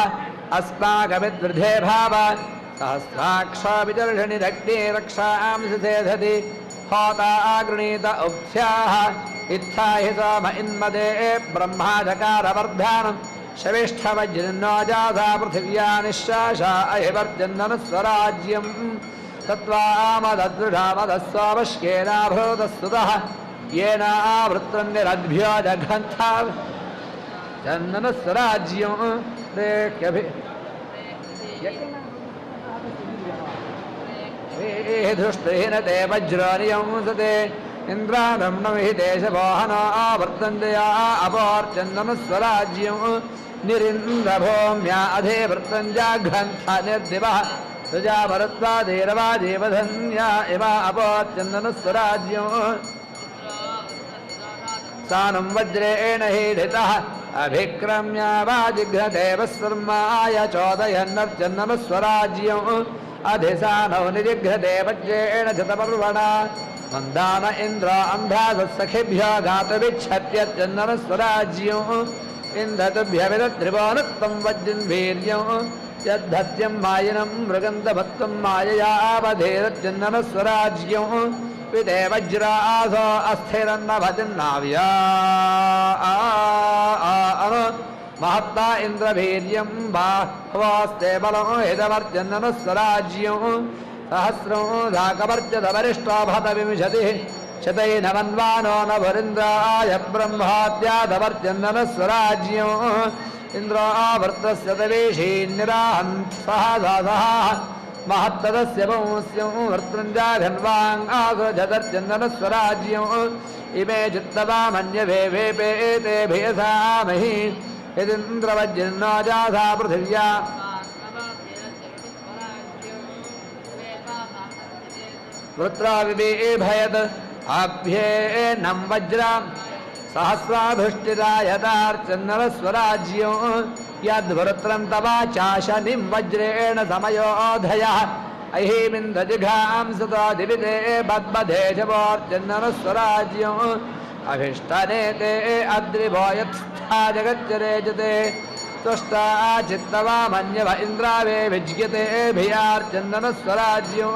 अस्माकमिद्वृधे भाव सहस्राक्षा विदर्शनिरग्ने रक्षां सिधेधति होता गृणीत उक्थ्याः इत्था हि सोम इन्मदे ब्रह्माजकारवर्धानं शविष्ठवज्रन्नो जाता पृथिव्या निःशासा अहिवर्जन्ननुस्वराज्यं तत्त्वामददृढामदस्वावश्येनाभूतस्तुतः येन आवृत्तं निरद्भ्यो जघन्था चन्दनस्वराज्यं धृष्टेन ते वज्रानियं सते इन्द्राणं नमिहिते शवोहना आवृत्तन्दया अपोर्चन्दनस्वराज्यं निरिन्द्रभूम्या अधिवृत्तं जाघन्था निर्दिवः सुजावरुत्वादेरवादेवधन्या इव अपोर्चन्दनस्वराज्यं सानं वज्रेण हीडितः अभिक्रम्य वाजिघ्नदेव सर्माय चोदयन्नर्चन्दनस्वराज्यम् अधिसानौ निजिघ्नदे वज्रेण शतपर्वणा मन्दान इन्द्र अन्धासत्सखिभ्यो गातुमिच्छत्यर्चन्दनस्वराज्यम् इन्धतुभ्यविदत्रिभुवनत्वं वज्रं वीर्यम् यद्धत्यं मायिनं मृगन्धभत्वं माययावधेरच्चन्दनस्वराज्यम् विदे वज्रासो अस्थिरन्न भजन्नाव्या महत्ता इन्द्रवीर्यं बाह्वास्ते बलं हितवर्जन्दनस्वराज्यं सहस्रं धाकवर्जतवरिष्ठो भत विंशतिः शतैनवन्वानो न वरिन्द्राय ब्रह्माद्यादवर्त्यन्दन स्वराज्यो इन्द्रावृतस्य तवेशीन्निराहन्त सहसासः महत्तदस्य पुंस्यो वृत्रञ्जाघन्वाङ्गासुरजदर्चन्दन स्वराज्यो इमे चित्तवामन्यवे वेपेते भेसामहि यदिन्द्रवज्रन्नो जाधा पृथिव्या वृत्राविभयद आभ्येनं वज्रां सहस्राभुष्टिरायतार्चन्दनस्वराज्यो यद्वृत्रं तवा चाशनिं वज्रेण समयोधयः अहिमिन्द्रजिघां सदा दिविते बद्बधेशवोर्चन्दनस्वराज्यो अभिष्टनेते अद्रिवो यत्स्था जगच्चरेजते त्वष्टा चित्तवामन्यव इन्द्रावे विज्यते भियार्चन्दनस्वराज्यो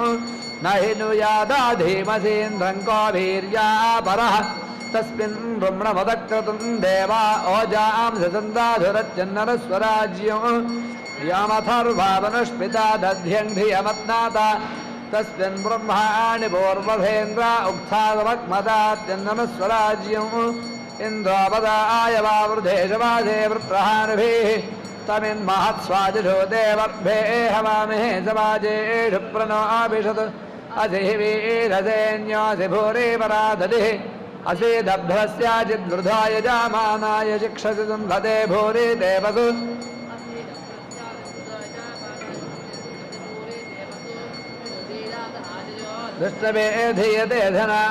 न हि नुयादा धीमसीन्द्रं को वीर्या परः तस्मिन् ब्रह्मणमदक्रतुं देवा ओजां ससन्दाधुरच्चन्दनस्वराज्यो यामथर्वावनुष्पिता दध्यं धियमत्नाता तस्मिन् ब्रह्माणि पूर्वभेन्द्र उक्थागमक्मदाच्चन्दनस्वराज्यो इन्द्रोपदाय वावृधेशवासे वृत्रहानुभिः तमिन्महत्स्वाजिषो देवर्भे हवामहे समाजेषु प्रणो अभिषत् असिः वीरसेन्योऽसि भूरि परादधिः असि दभ्रस्याचिद्वृधाय जामानाय शिक्षसि संधते भूरि देवसु दृष्टवे धीयते धना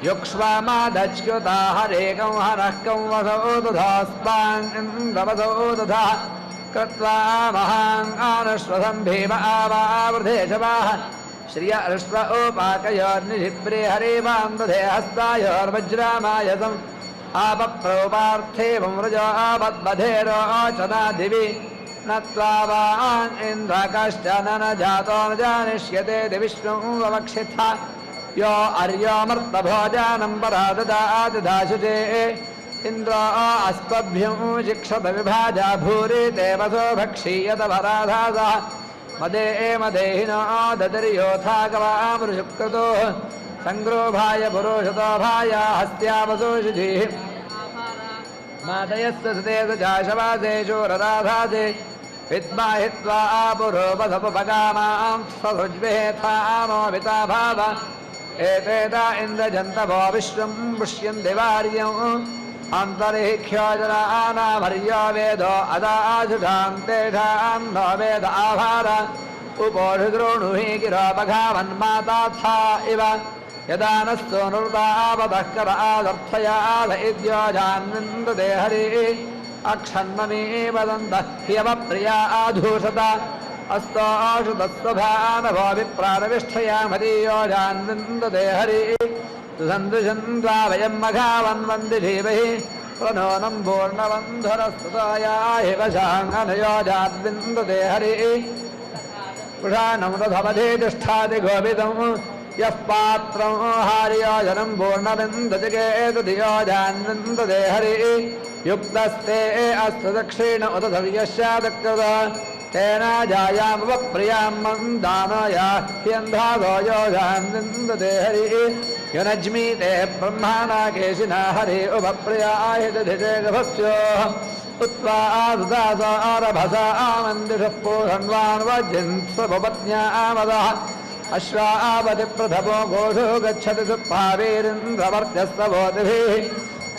युक्ष्वामादच्युता हरेकं हरः कं वसो दधास्पान्द्रवसो दधा कृत्वा महान् आनुश्वसं भीम आवावृधेशवाः श्रिय अश्व उपाकयोर्निशिप्रे हरिवां दधे हस्तायोर्वज्रामायसम् आपप्रोपार्थे वृजो आपद्बधेरोचना दिवि न त्वावान् इन्द्र कश्चन न जातो न जानिष्यते दिविष्णुं ववक्षिथा यो अर्योमर्तभोजानं पराददाशुचे इन्द्रो अस्मभ्यं शिक्षत विभाजा भूरि देवसो भक्षीयत पराधासः मदे मदेहिनो ददर्योथागवामृशुक्रतो सङ्ग्रोभाय पुरोषतो भाय हस्त्यावसोषिधिः मादयस्य सुते चाशवासेषु रराधासे विद्मा हित्वा पुरोपसपुपगामां ससृज्वेथामो विता भाव एतेता इन्द्रजन्तवो विश्वं पुष्यन्ति वार्यम् अन्तरिह्योजनानामर्यो वेदो अदाशुषां तेषां नो वेद आभार उपोषुद्रोणुहि गिरोपघावन्माताथा इव यदा नस्तो नृतावतः कर आदर्थयाद इद्योजान्विन्दते हरिः अक्षन्ममी वदन्तः ह्यवप्रिया आधूषत अस्तोषुतस्वभानभो विप्राणविष्ठयामदीयोजान्विन्दते हरिः सुसन्दुषन्द्वा वयं मघावन्वन्दि धीमहि प्रणोनं पूर्णबन्धुरस्तुताया हि वशाङ्गनयोजाद्विन्दते हरिः पुषाणं रथमधे तिष्ठाति गोविदं यः पात्रं हार्योजनं पूर्णबिन्दतिकेतुधियोजान्विन्दते हरिः युक्तस्ते अस्तु दक्षिण उत धर्यस्यादकृत तेन जायामुपप्रियां मन्दानया ह्यन्धादो योजान्विन्दते हरिः युनज्मीते ब्रह्माणा केशिना हरि उपप्रियाय दधिते गभस्योः उत्वा आदुदासारभसा आमन्दिषः पूषण्वान् वज्यन् स्वपत्न्या आमदः अश्वावति प्रथमो घोषो गच्छति सुप्भावीरिन्द्रवर्त्यस्तवोतिभिः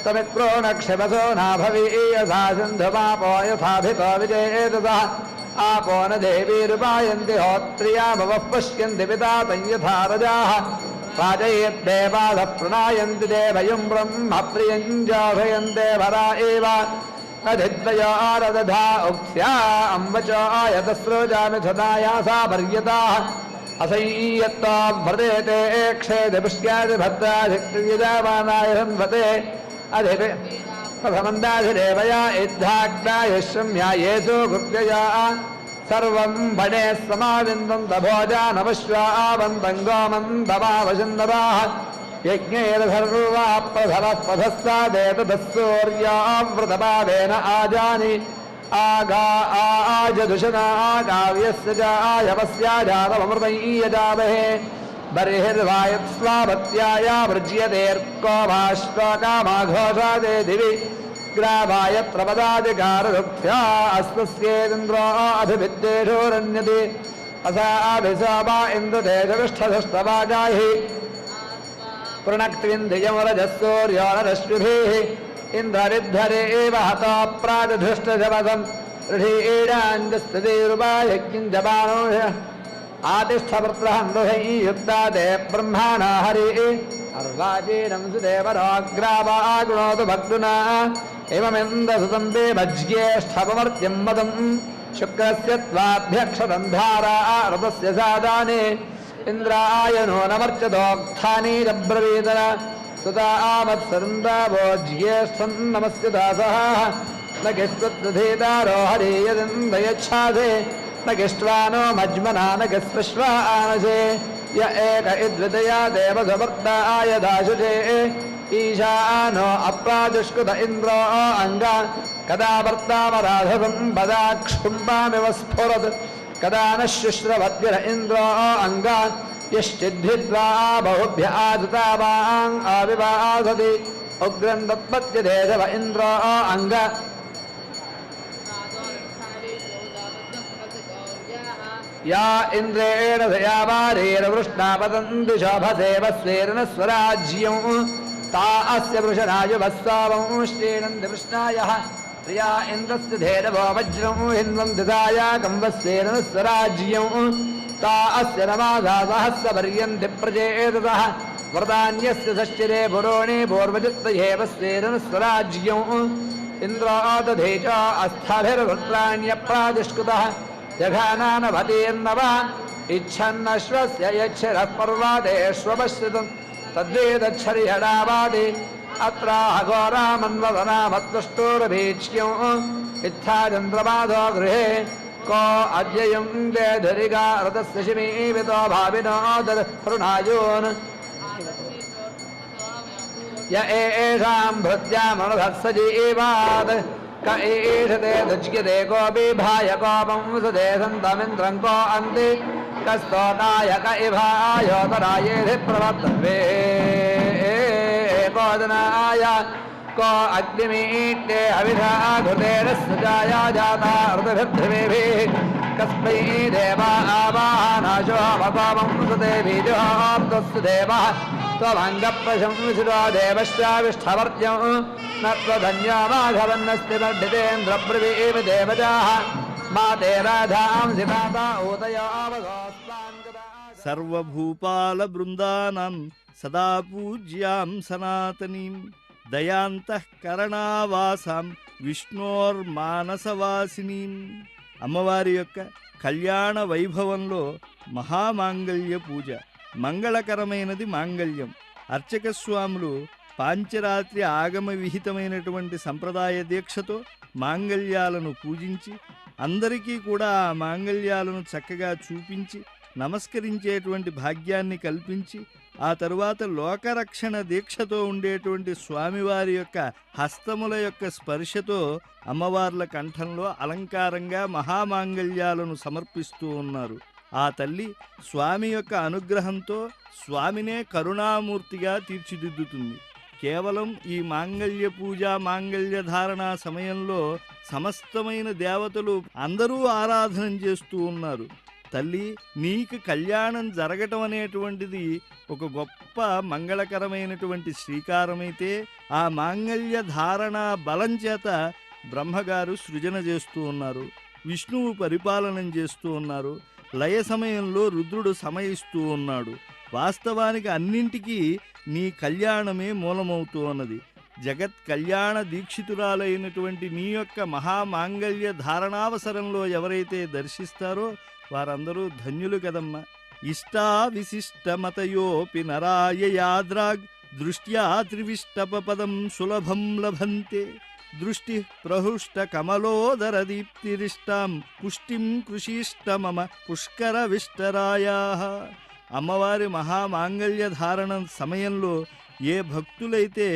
तमित्रो नक्षिपसो नाभवीयसा सिन्धुमापो यथाभितो विजयेतसः आपो न देवीरुपायन्ति होत्रियामवः पश्यन्ति पिता तञ्यथा रजाः राजयेद्देवादः प्रणायन्ति देवयुं ब्रह्म प्रियञ्जाभयन्ते भरा एव अधिद्वयोरदधा उक्स्या अम्बचो यतस्रोजामि सदायासा पर्यताः असंयत्ता व्रतेते क्षेदे पुष्यादि भद्राधिक्रियजामानाय संवते अधिपे प्रथमन्दाधिदेवया इद्धाग्नायश्रम्या येषु कृत्यया सर्वं भणे समाविन्दं तभोजानवश्वावन्तं गोमन्तमावशन्दवाः यज्ञैर्धर्वा प्रधवः पथस्तादेततः सूर्यावृतपादेन आजानि आगा आजदुषना काव्यस्य जायवस्या जातमृतं यजामहे बर्हिर्वायुस्वाभत्याया वृज्यतेऽर्को भाष्वकामाघोषादे दिवि ग्रावायत्र पदाधिकाररुक्त्या अस्मस्येदिन्द्रो अधिविद्येषोरन्यते असाभिसोमा इन्द्रतेजविष्ठधस्तवाजाहि प्रणक्त्विन्द्रियमरजस्सूर्यो नरश्मिभिः इन्द्ररिद्धरे एव हतो प्राजधृष्टशवसम् ऋषीडाञ्जस्थितिरुपायज्ञञ्जपानो आतिष्ठवृत्रहन्दुहै युक्ता ते ब्रह्माणा हरिः अर्वाचीनं सुदेवराग्रावा गुणोतु भक्तुना एवमिन्दसुतं ते भज्येष्ठपमर्त्यं मदम् शुक्रस्य त्वाभ्यक्षतं धारा ऋतस्य सादाने इन्द्रायनो नमर्चतोक्थानि रब्रवीतन सुता आवत्सरुन्दावो ज्येष्ठं नमस्य दासः न किष्वद्दधीतारो हरे यदिन्दयच्छासे न किष्ट्वानो मज्मना न किस्विश्वानसे य एक इद्वितया देवसवर्ताय दाशुषे ईशानो अप्राजुष्कुत इन्द्रो अङ्ग कदा वर्तामराधसं पदाक्षुम्बामिव स्फुरत् कदा न शुश्रवद्भिर इन्द्रो अङ्ग यश्चिद्भिद्वा बहुभ्य आदुतावाङ् आविवासति उग्रं तत्पत्यदेशव इन्द्रो अङ्ग या इन्द्रेण दयावारेण वृष्णापतन्ति शोभसेव स्वेरन स्वराज्यं ता अस्य वृषणायुवस्वावं श्रीणन्ति वृष्णायः प्रिया इन्द्रस्य धेरवो वज्रं हिन्वं दिदाया कम्बस्वेरन स्वराज्यं ता अस्य नमासा सहस्रपर्यन्ति प्रचेतसः वरदान्यस्य षष्टिरे पुरोणे पूर्वजित्तयेव स्वेरन स्वराज्यं इन्द्रादधे च अस्थाभिर्वृत्राण्यप्रादिष्कृतः जघानानभतेर्नव इच्छन्नश्वस्य यच्छरः पर्वादेष्वपश्रितं तद्वेदच्छरिहडावादे अत्राहघोरामन्वदनामत्तुष्टोरभीक्ष्यं इत्था चन्द्रमाधो गृहे को अद्ययं देधरिगा रथस्य शिमीवितो भाविनो दरुणायोन् य एषां भृत्यामनुधत्सजीवात् क एषते दुज्यते कोऽपि भाय कोपं सुते सन्तमिन्द्रं को अन्ति कस्तोकाय क इभायोतरायेधि प्रवर्तवे कोदनाय को अग्निमीट्ये हविषा घृतेन सुजाया जाता ऋतुभिर्ध्रुवेभिः कस्मै देवा आवाहनाशो मकोपं सुते बीजोऽप्तस्तु देवः त्वमङ्गप्रशंसितो देवश्चाविष्ठवर्त्यं न त्वधन्यो माघवन्नस्ति वर्धितेन्द्रब्रवीव देवजाः मा ते राधांसि माता ऊतयोऽवगोस्ताङ्गदा సర్వభూపాల బృందానాం సదా పూజ్యాం సనాతనీం దయాంతఃకరణావాసాం విష్ణోర్మానసవాసినీం. అమ్మవారి యొక్క కళ్యాణ వైభవంలో మహామాంగళ్య పూజ. మంగళకరమైనది మాంగళ్యం. అర్చక స్వాములు పాంచరాత్రి ఆగమ విహితమైనటువంటి సంప్రదాయ దీక్షతో మాంగళ్యాలను పూజించి అందరికీ కూడా ఆ మాంగళ్యాలను చక్కగా చూపించి నమస్కరించేటువంటి భాగ్యాన్ని కల్పించి ఆ తరువాత లోకరక్షణ దీక్షతో ఉండేటువంటి స్వామివారి యొక్క హస్తముల యొక్క స్పర్శతో అమ్మవార్ల కంఠంలో అలంకారంగా మహామాంగళ్యాలను సమర్పిస్తూ ఉన్నారు. ఆ తల్లి స్వామి యొక్క అనుగ్రహంతో స్వామినే కరుణామూర్తిగా తీర్చిదిద్దుతుంది. కేవలం ఈ మాంగళ్య పూజ మాంగళ్య ధారణ సమయంలో సమస్తమైన దేవతలు అందరూ ఆరాధన చేస్తూ ఉన్నారు. తల్లి నీకు కళ్యాణం జరగటం అనేటువంటిది ఒక గొప్ప మంగళకరమైనటువంటి శ్రీకారమైతే ఆ మాంగళ్య ధారణ బలం చేత బ్రహ్మగారు సృజన చేస్తూ ఉన్నారు, విష్ణువు పరిపాలనం చేస్తూ ఉన్నారు, లయ సమయంలో రుద్రుడు సమయిస్తూ ఉన్నాడు. వాస్తవానికి అన్నింటికీ నీ కళ్యాణమే మూలమవుతూ ఉన్నది. జగత్ కళ్యాణ దీక్షితురాలైనటువంటి నీ యొక్క మహామాంగళ్య ధారణావసరంలో ఎవరైతే దర్శిస్తారో వారందరూ ధన్యులు కదమ్మా. ఇష్టా విశిష్టమతయోపి నరాయయాద్రాగ్ దృష్ట్యా త్రివిష్టపదం సులభం లభంతే దృష్టి ప్రహృష్ట కమలోదర దీప్తిరిష్టాం పుష్టిం కృషిష్ట మమ పుష్కర విష్టరాయాః. అమ్మవారి మహామాంగళ్య ధారణ సమయంలో ఏ భక్తులైతే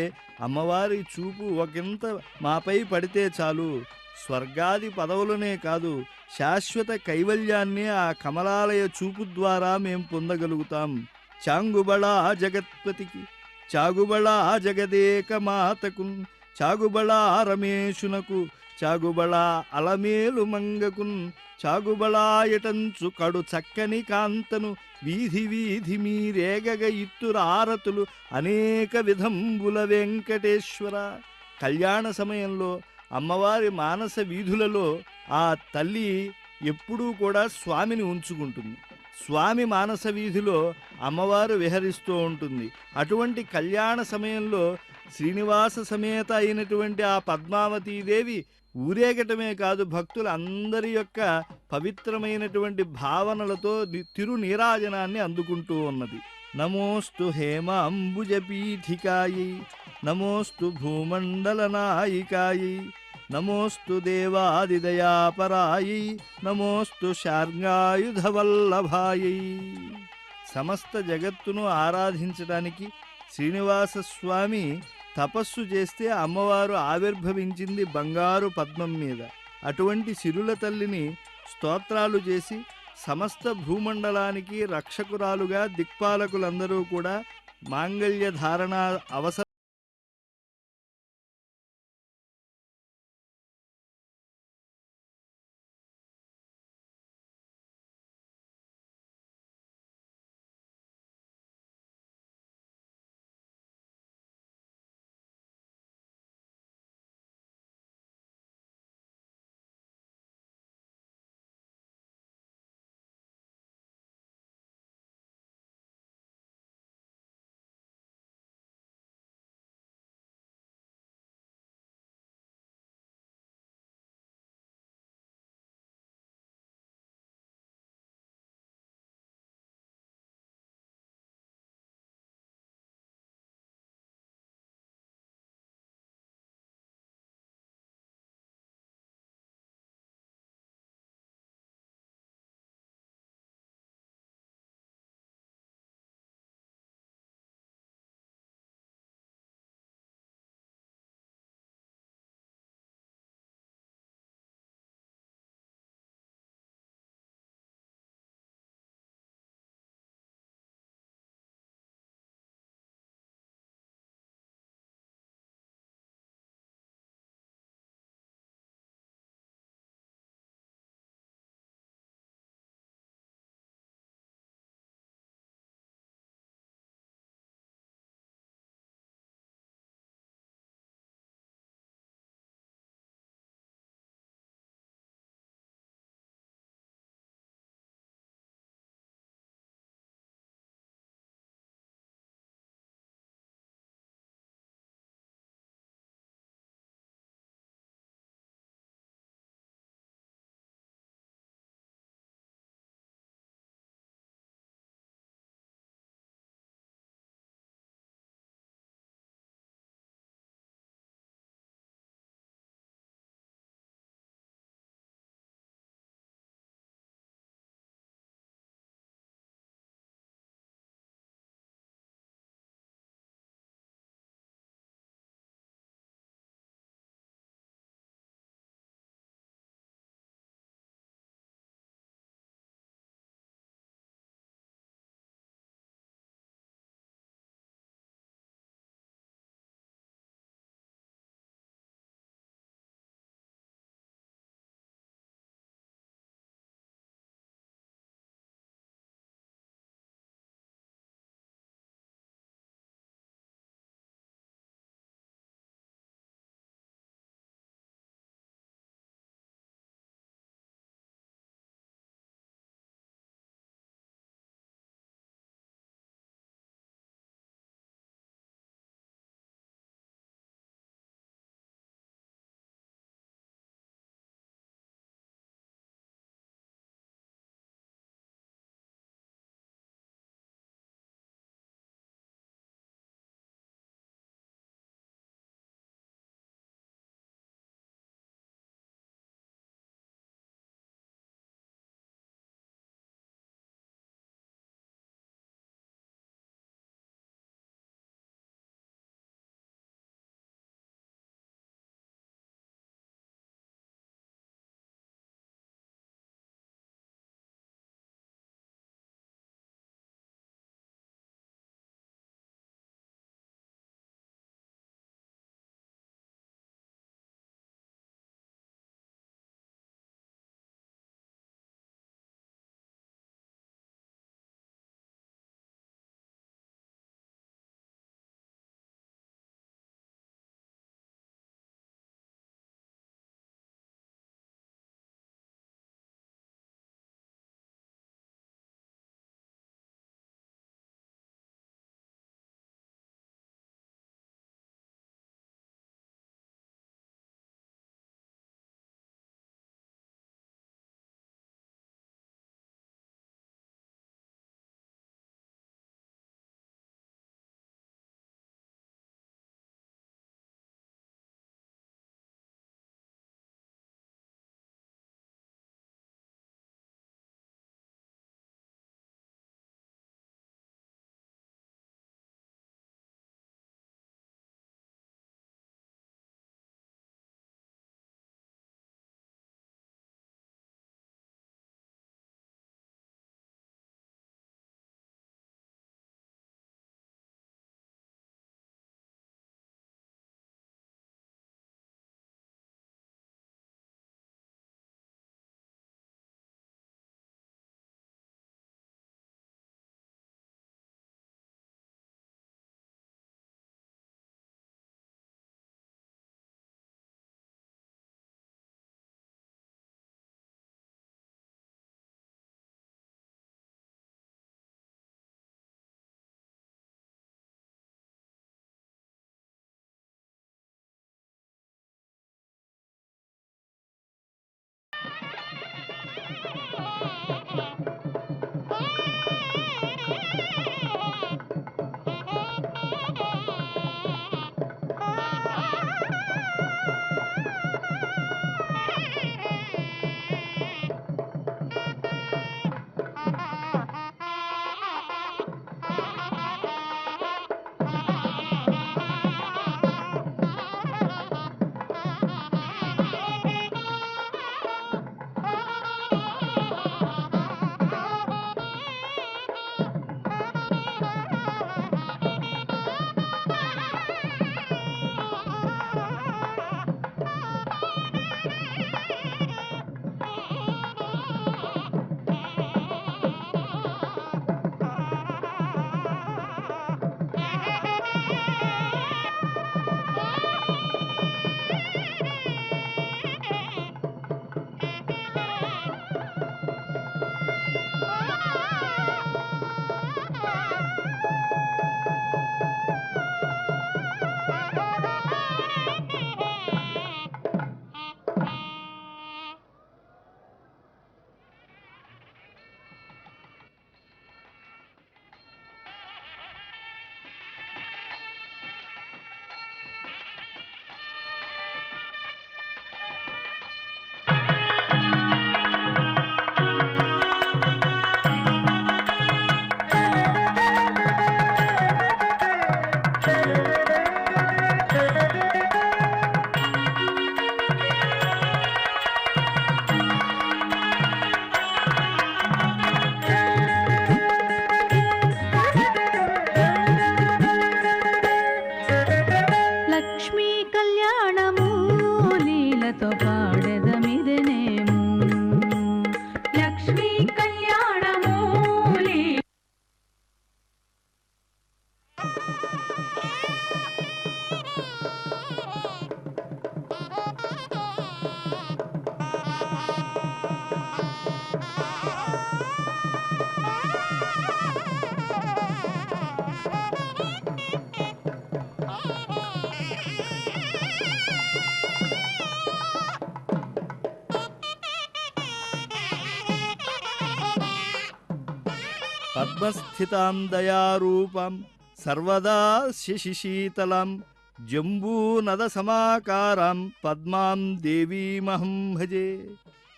అమ్మవారి చూపు ఒకంత మాపై పడితే చాలు స్వర్గాది పదవులనే కాదు శాశ్వత కైవల్యాన్ని ఆ కమలాలయ చూపు ద్వారా మేం పొందగలుగుతాం. చాంగుబళా జగత్పతికి చాగుబళా జగదేక మాతకున్ చాగుబళా రమేశునకు చాగుబళా అలమేలు మంగకున్ చాగుబళాయటంచు కడు చక్కని కాంతను వీధి వీధి మీరేగగ ఇత్తురారతులు అనేక విధంబుల వెంకటేశ్వర. కళ్యాణ సమయంలో అమ్మవారి మానస వీధులలో ఆ తల్లి ఎప్పుడూ కూడా స్వామిని ఉంచుకుంటుంది. స్వామి మానస వీధిలో అమ్మవారు విహరిస్తూ ఉంటుంది. అటువంటి కళ్యాణ సమయంలో శ్రీనివాస సమేత అయినటువంటి ఆ పద్మావతీదేవి ఊరేగటమే కాదు, భక్తులందరి యొక్క పవిత్రమైనటువంటి భావనలతో తిరునీరాజనాన్ని అందుకుంటూ ఉన్నది. నమోస్తు హేమాంబుజపీఠికాయై నమోస్తు భూమండలనాయికాయై నమోస్తు దేవాదిదయాపరాయై నమోస్తు శార్గాయుధవల్లభాయై. సమస్త జగత్తును ఆరాధించడానికి శ్రీనివాస స్వామి తపస్సు చేస్తే అమ్మవారు ఆవిర్భవించింది బంగారు పద్మం మీద. అటువంటి సిరుల తల్లిని స్తోత్రాలు చేసి సమస్త భూమండలానికి రక్షకురాలుగా దిక్పాలకులందరూ కూడా మాంగళ్య ధారణ అవసరం పద్మస్థితాం దయారూపం సర్వదా శశిశీతలాం జంబూనద సమాకారం పద్మాం దేవీమహం భజే.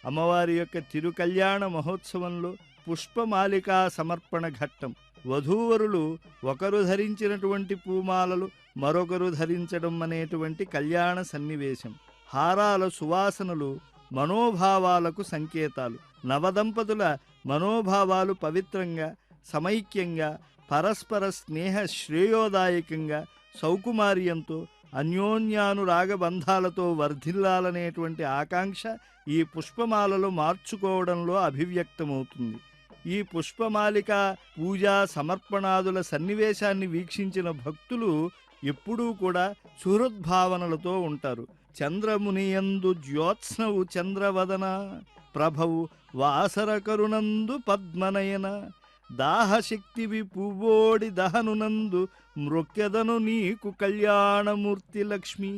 అమ్మవారి యొక్క తిరుకల్యాణ మహోత్సవంలో పుష్పమాలికా సమర్పణ ఘట్టం. వధూవరులు ఒకరు ధరించినటువంటి పూమాలలు మరొకరు ధరించడం అనేటువంటి కళ్యాణ సన్నివేశం. హారాల సువాసనలు మనోభావాలకు సంకేతాలు. నవదంపతుల మనోభావాలు పవిత్రంగా, సమైక్యంగా, పరస్పర స్నేహ శ్రేయోదాయకంగా, సౌకుమార్యంతో, అన్యోన్యానురాగ బంధాలతో వర్ధిల్లాలనేటువంటి ఆకాంక్ష ఈ పుష్పమాలలో మార్చుకోవడంలో అభివ్యక్తమవుతుంది. ఈ పుష్పమాలిక పూజా సమర్పణాదుల సన్నివేశాన్ని వీక్షించిన భక్తులు ఎప్పుడూ కూడా సుహృద్భావనలతో ఉంటారు. చంద్రమునియందు జ్యోత్స్నవు చంద్రవదన, ప్రభవు వాసర కరుణందు పద్మనయన, దాహశక్తివి పువ్వోడి దహనునందు మృక్యదను నీకు కళ్యాణమూర్తి లక్ష్మి.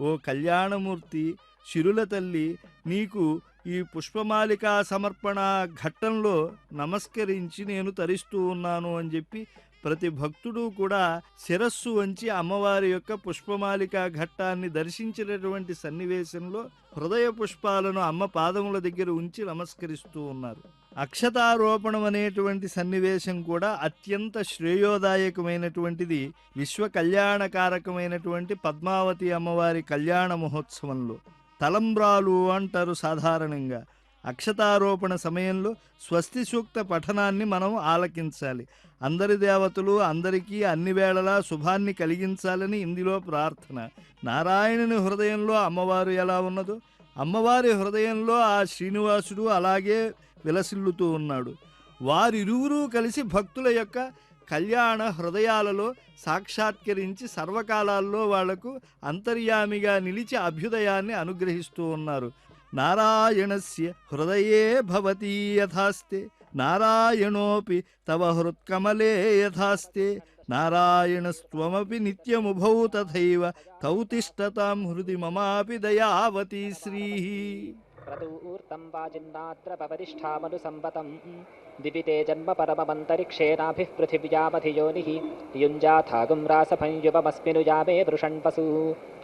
ఓ కళ్యాణమూర్తి, శిరుల తల్లి, నీకు ఈ పుష్పమాలికా సమర్పణ ఘట్టంలో నమస్కరించి నేను తరిస్తూ ఉన్నాను అని చెప్పి ప్రతి భక్తుడు కూడా శిరస్సు వంచి అమ్మవారి యొక్క పుష్పమాలికా ఘట్టాన్ని దర్శించినటువంటి సన్నివేశంలో హృదయ పుష్పాలను అమ్మ పాదముల దగ్గర ఉంచి నమస్కరిస్తూ ఉన్నారు. అక్షతారోపణం అనేటువంటి సన్నివేశం కూడా అత్యంత శ్రేయోదాయకమైనటువంటిది విశ్వ కళ్యాణకారకమైనటువంటి పద్మావతి అమ్మవారి కళ్యాణ మహోత్సవంలో. తలంబ్రాలు అంటారు సాధారణంగా. అక్షతారోపణ సమయంలో స్వస్తి సూక్త పఠనాన్ని మనం ఆలకించాలి. అందరి దేవతలు అందరికీ అన్ని వేళలా శుభాన్ని కలిగించాలని ఇందులో ప్రార్థన. నారాయణుని హృదయంలో అమ్మవారు ఎలా ఉన్నదో అమ్మవారి హృదయంలో ఆ శ్రీనివాసుడు అలాగే విలసిల్లుతూ ఉన్నాడు. వారిరువురూ కలిసి భక్తుల యొక్క కళ్యాణ హృదయాలలో సాక్షాత్కరించి సర్వకాలాల్లో వాళ్లకు అంతర్యామిగా నిలిచి అభ్యుదయాన్ని అనుగ్రహిస్తూ ఉన్నారు. నారాయణస్య హృదయే భవతి యథాస్తే, నారాయణోపి తవ హృత్కమలే యథాస్తే, నారాయణస్త్వమపి నిత్యముభౌ తథైవ తౌ తిష్టతాం హృది మమాపి దయావతి శ్రీ. प्रदूर्तं वाजिन्नाद्रवरिष्ठामनुसम्बतं दिवि ते जन्म परममन्तरिक्षेणाभिः पृथिव्यामधियोनिः युञ्जाथागुं रासभं युवमस्मिनुजामे वृषण्वसु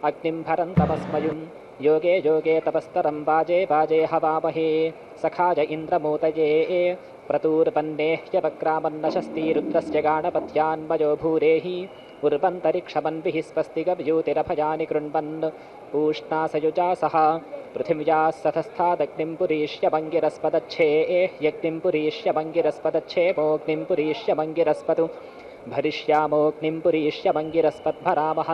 अग्निं भरन्तमस्मयुं योगे योगे तपस्तरं वाजे वाजे हवामहे सखाय इन्द्रमूतये प्रतूर्पन्नेह्यवक्रामन्नशस्तिरुद्रस्य गाणपत्यान्वयो भूरेहि उर्वन्तरिक्षमन्विः स्वस्तिगव्यूतिरभयानि कृण्वन् पूष्णासयुजा सह पृथिव्याः सतस्थादग्निं पुरीष्यमङ्गिरस्पदच्छे यज्ञिं पुरीष्यमङ्गिरस्पदच्छेमोऽग्निं पुरीष्यमङ्गिरस्पतु भरिष्यामोऽग्निं पुरीष्यमङ्गिरस्पद्भरामः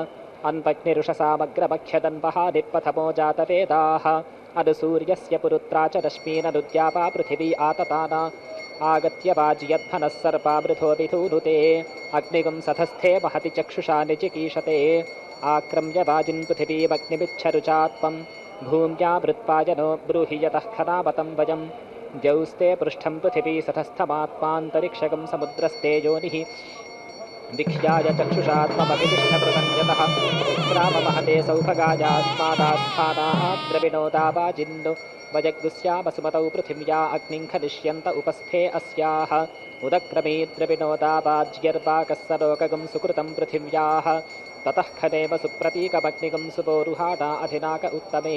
अन्वग्निरुषसामग्रमख्यदन्वः निःपथमो जातवेदाः अनुसूर्यस्य पुरुत्रा च रश्मीननुद्यापा पृथिवी आतताना आगत्य वाजियद्धनः सर्पामृथो विधूनुते अग्निगं सतस्थे महति चक्षुषा निचिकीषते आक्रम्य वाजिन् पृथिवीमग्निमिच्छरुचा त्वं भूम्या वृत्पायनो ब्रूहि यतः खनामतं वयं द्यौस्ते पृष्ठं पृथिवी सतस्थमात्मान्तरिक्षगं समुद्रस्ते योनिः विख्याय चक्षुषा त्वमभितिष्ठभृतं यतः उत्क्राममहते सौभगायास्मादास्थानात् द्रविणोदा वाजिन्नु वजग्दुस्यामसुमतौ पृथिव्या अग्निं खनिष्यन्त उपस्थे अस्याः उदक्रमे द्रविणोदा वाज्यर्वाकः सलोकगं सुकृतं पृथिव्याः ततः खनेव सुप्रतीकमग्निगं सुपोरुहाणा अधिनाक उत्तमे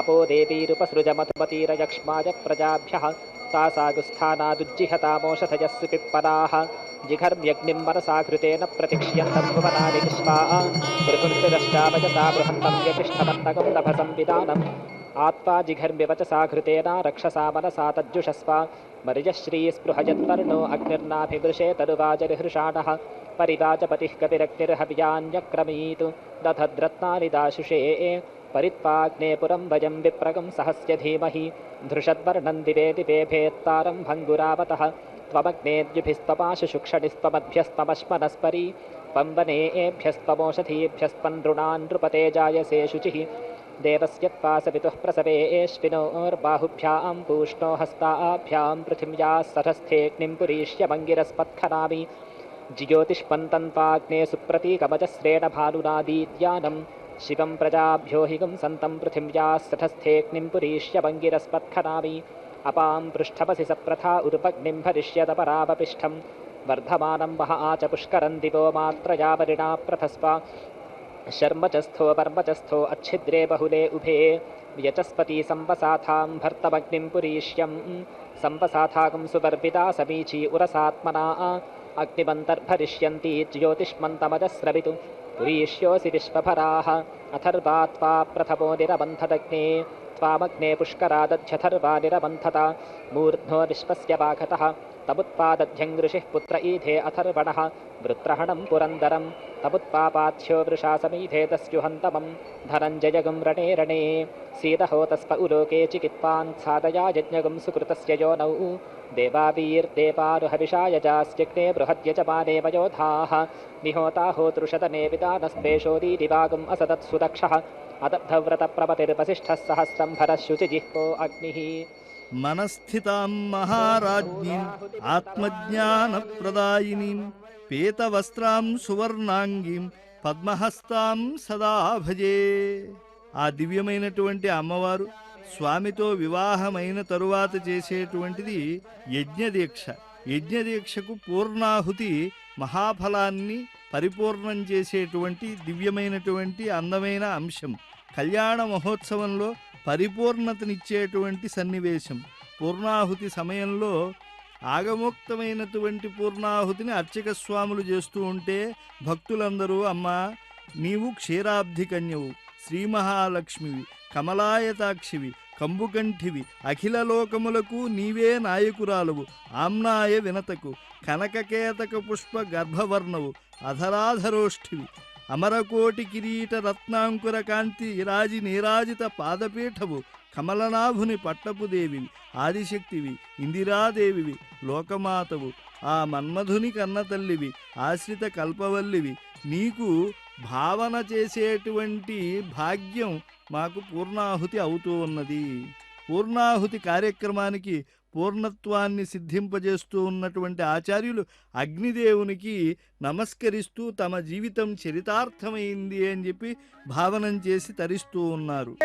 अपो देवीरुपसृजमधुमतीरयक्ष्माय प्रजाभ्यः तासागुस्थानादुज्जिहतामोषधयः पिप्पलाः जिघर्म्यग्निं मनसा घृतेन प्रतिक्ष्यन्तं भुवनानि विश्वा पृथुर्तिरष्टावचसा बृहन्तं यतिष्ठमन्नगं नभसंविधानम् आत्मा जिघर्म्यवचसा घृतेन रक्षसा मनसा तज्जुषस्व मर्यश्रीस्पृहयत्वर्णो अग्निर्नाभिमृशे तरुवाजरिहृषाणः परिवाचपतिः कपिरग्निर्हव्यान्यक्रमीतु दधद्रत्नानि दाशुषे परित्वाग्ने पुरं वयं विप्रगं सहस्य धीमहि धृषद्वर्णं दिवे दिवे भेत्तारं भङ्गुरावतः त्वमग्नेद्युभिस्त्वमाशुषुक्षणिस्त्वमभ्यस्त्वमश्मनस्परि पम्वनेभ्यस्त्वमोषधीभ्यस्त्वनृणान् नृपते जायसे शुचिः देवस्य त्वासवितुः प्रसवेश्विनोर्बाहुभ्यां पूष्णो हस्ताभ्यां पृथिव्याः सठस्थेऽग्निं पुरीष्यमङ्गिरस्पत्खनामि ज्योतिष्पन्तन्त्वाग्ने सुप्रतीकमजस्रेण भानुनादीद्यानं शिवं प्रजाभ्यो हिगं सन्तं पृथिव्याः सठस्थेऽग्निं पुरीष्यमङ्गिरस्पत्खनामि अपां पृष्ठपसि सप्रथा उरुपग्निं भरिष्यदपरावपिष्ठं वर्धमानं महा च पुष्करं दिवो मात्रया वरिणा प्रथस्व शर्मचस्थो वर्मचस्थो अच्छिद्रे बहुले उभे व्यचस्पति संवसाथां भर्तमग्निं पुरीष्यं संवसाथागं सुवर्पिता समीची उरसात्मना अग्निमन्तर्भरिष्यन्ति ज्योतिष्मन्तमजस्रवितु पुरीष्योऽसि विश्वभराः अथर्वा त्वा प्रथमो निरबन्धदग्ने त्वामग्ने पुष्करादध्यथर्वा निरबन्धत मूर्ध्नो विश्वस्य वाघतः तमुत्पादध्यं ऋषिः पुत्र ईधे अथर्वणः वृत्रहणं पुरन्दरं तमुत्पापाथ्यो वृषा समीधे तस्युहन्तमं धनञ्जयगं रणे रणे सीदहोतस्प उलोके चिकित्पान् सादया यज्ञगं सुकृतस्य योनौ देवावीर्देवारुहविषा यजास्यग्ने बृहद्यजमाने मयोधाः निहोता होतृषदने विदानस्पेशोदीदिवागम् असदत्सुदक्षः अदब्धव्रतप्रपतिर्वसिष्ठः सहस्रं भरः शुचिजिह्वो अग्निः मनस्थितां महाराज्ञीम् आत्मज्ञानप्रदायिनीं पीतवस्त्रां సువర్ణాంగీం పద్మహస్తాం సదా భజే. ఆ దివ్యమైనటువంటి అమ్మవారు స్వామితో వివాహమైన తరువాత చేసేటువంటిది యజ్ఞదీక్ష. యజ్ఞదీక్షకు పూర్ణాహుతి మహాఫలాన్ని పరిపూర్ణం చేసేటువంటి దివ్యమైనటువంటి అందమైన అంశం. కళ్యాణ మహోత్సవంలో పరిపూర్ణతనిచ్చేటువంటి సన్నివేశం. పూర్ణాహుతి సమయంలో ఆగమోక్తమైనటువంటి పూర్ణాహుతిని అర్చక స్వాములు చేస్తూ ఉంటే భక్తులందరూ అమ్మా నీవు క్షీరాబ్ధి కన్యవు, శ్రీ మహాలక్ష్మివి, కమలాయతాక్షివి, కంబుకంఠివి, అఖిల లోకములకు నీవే నాయకురాలువు, ఆమ్నాయ వినతకు, కనకకేతక పుష్ప గర్భవర్ణవు, అధరాధరోష్ఠివి, అమరకోటి కిరీట రత్నాంకుర కాంతి రాజి నీరాజిత పాదపీఠవు, కమలనాభుని పట్టపుదేవివి, ఆదిశక్తివి, ఇందిరాదేవివి, లోకమాతవు, ఆ మన్మధుని కన్నతల్లివి, ఆశ్రిత కల్పవల్లివి. నీకు భావన చేసేటువంటి భాగ్యం మాకు పూర్ణాహుతి అవుతూ ఉన్నది. పూర్ణాహుతి కార్యక్రమానికి పూర్ణత్వాన్ని సిద్ధింపజేస్తూ ఉన్నటువంటి ఆచార్యులు అగ్నిదేవునికి నమస్కరిస్తూ తమ జీవితం చరితార్థమైంది అని చెప్పి భావనం చేసి తరిస్తూ ఉన్నారు.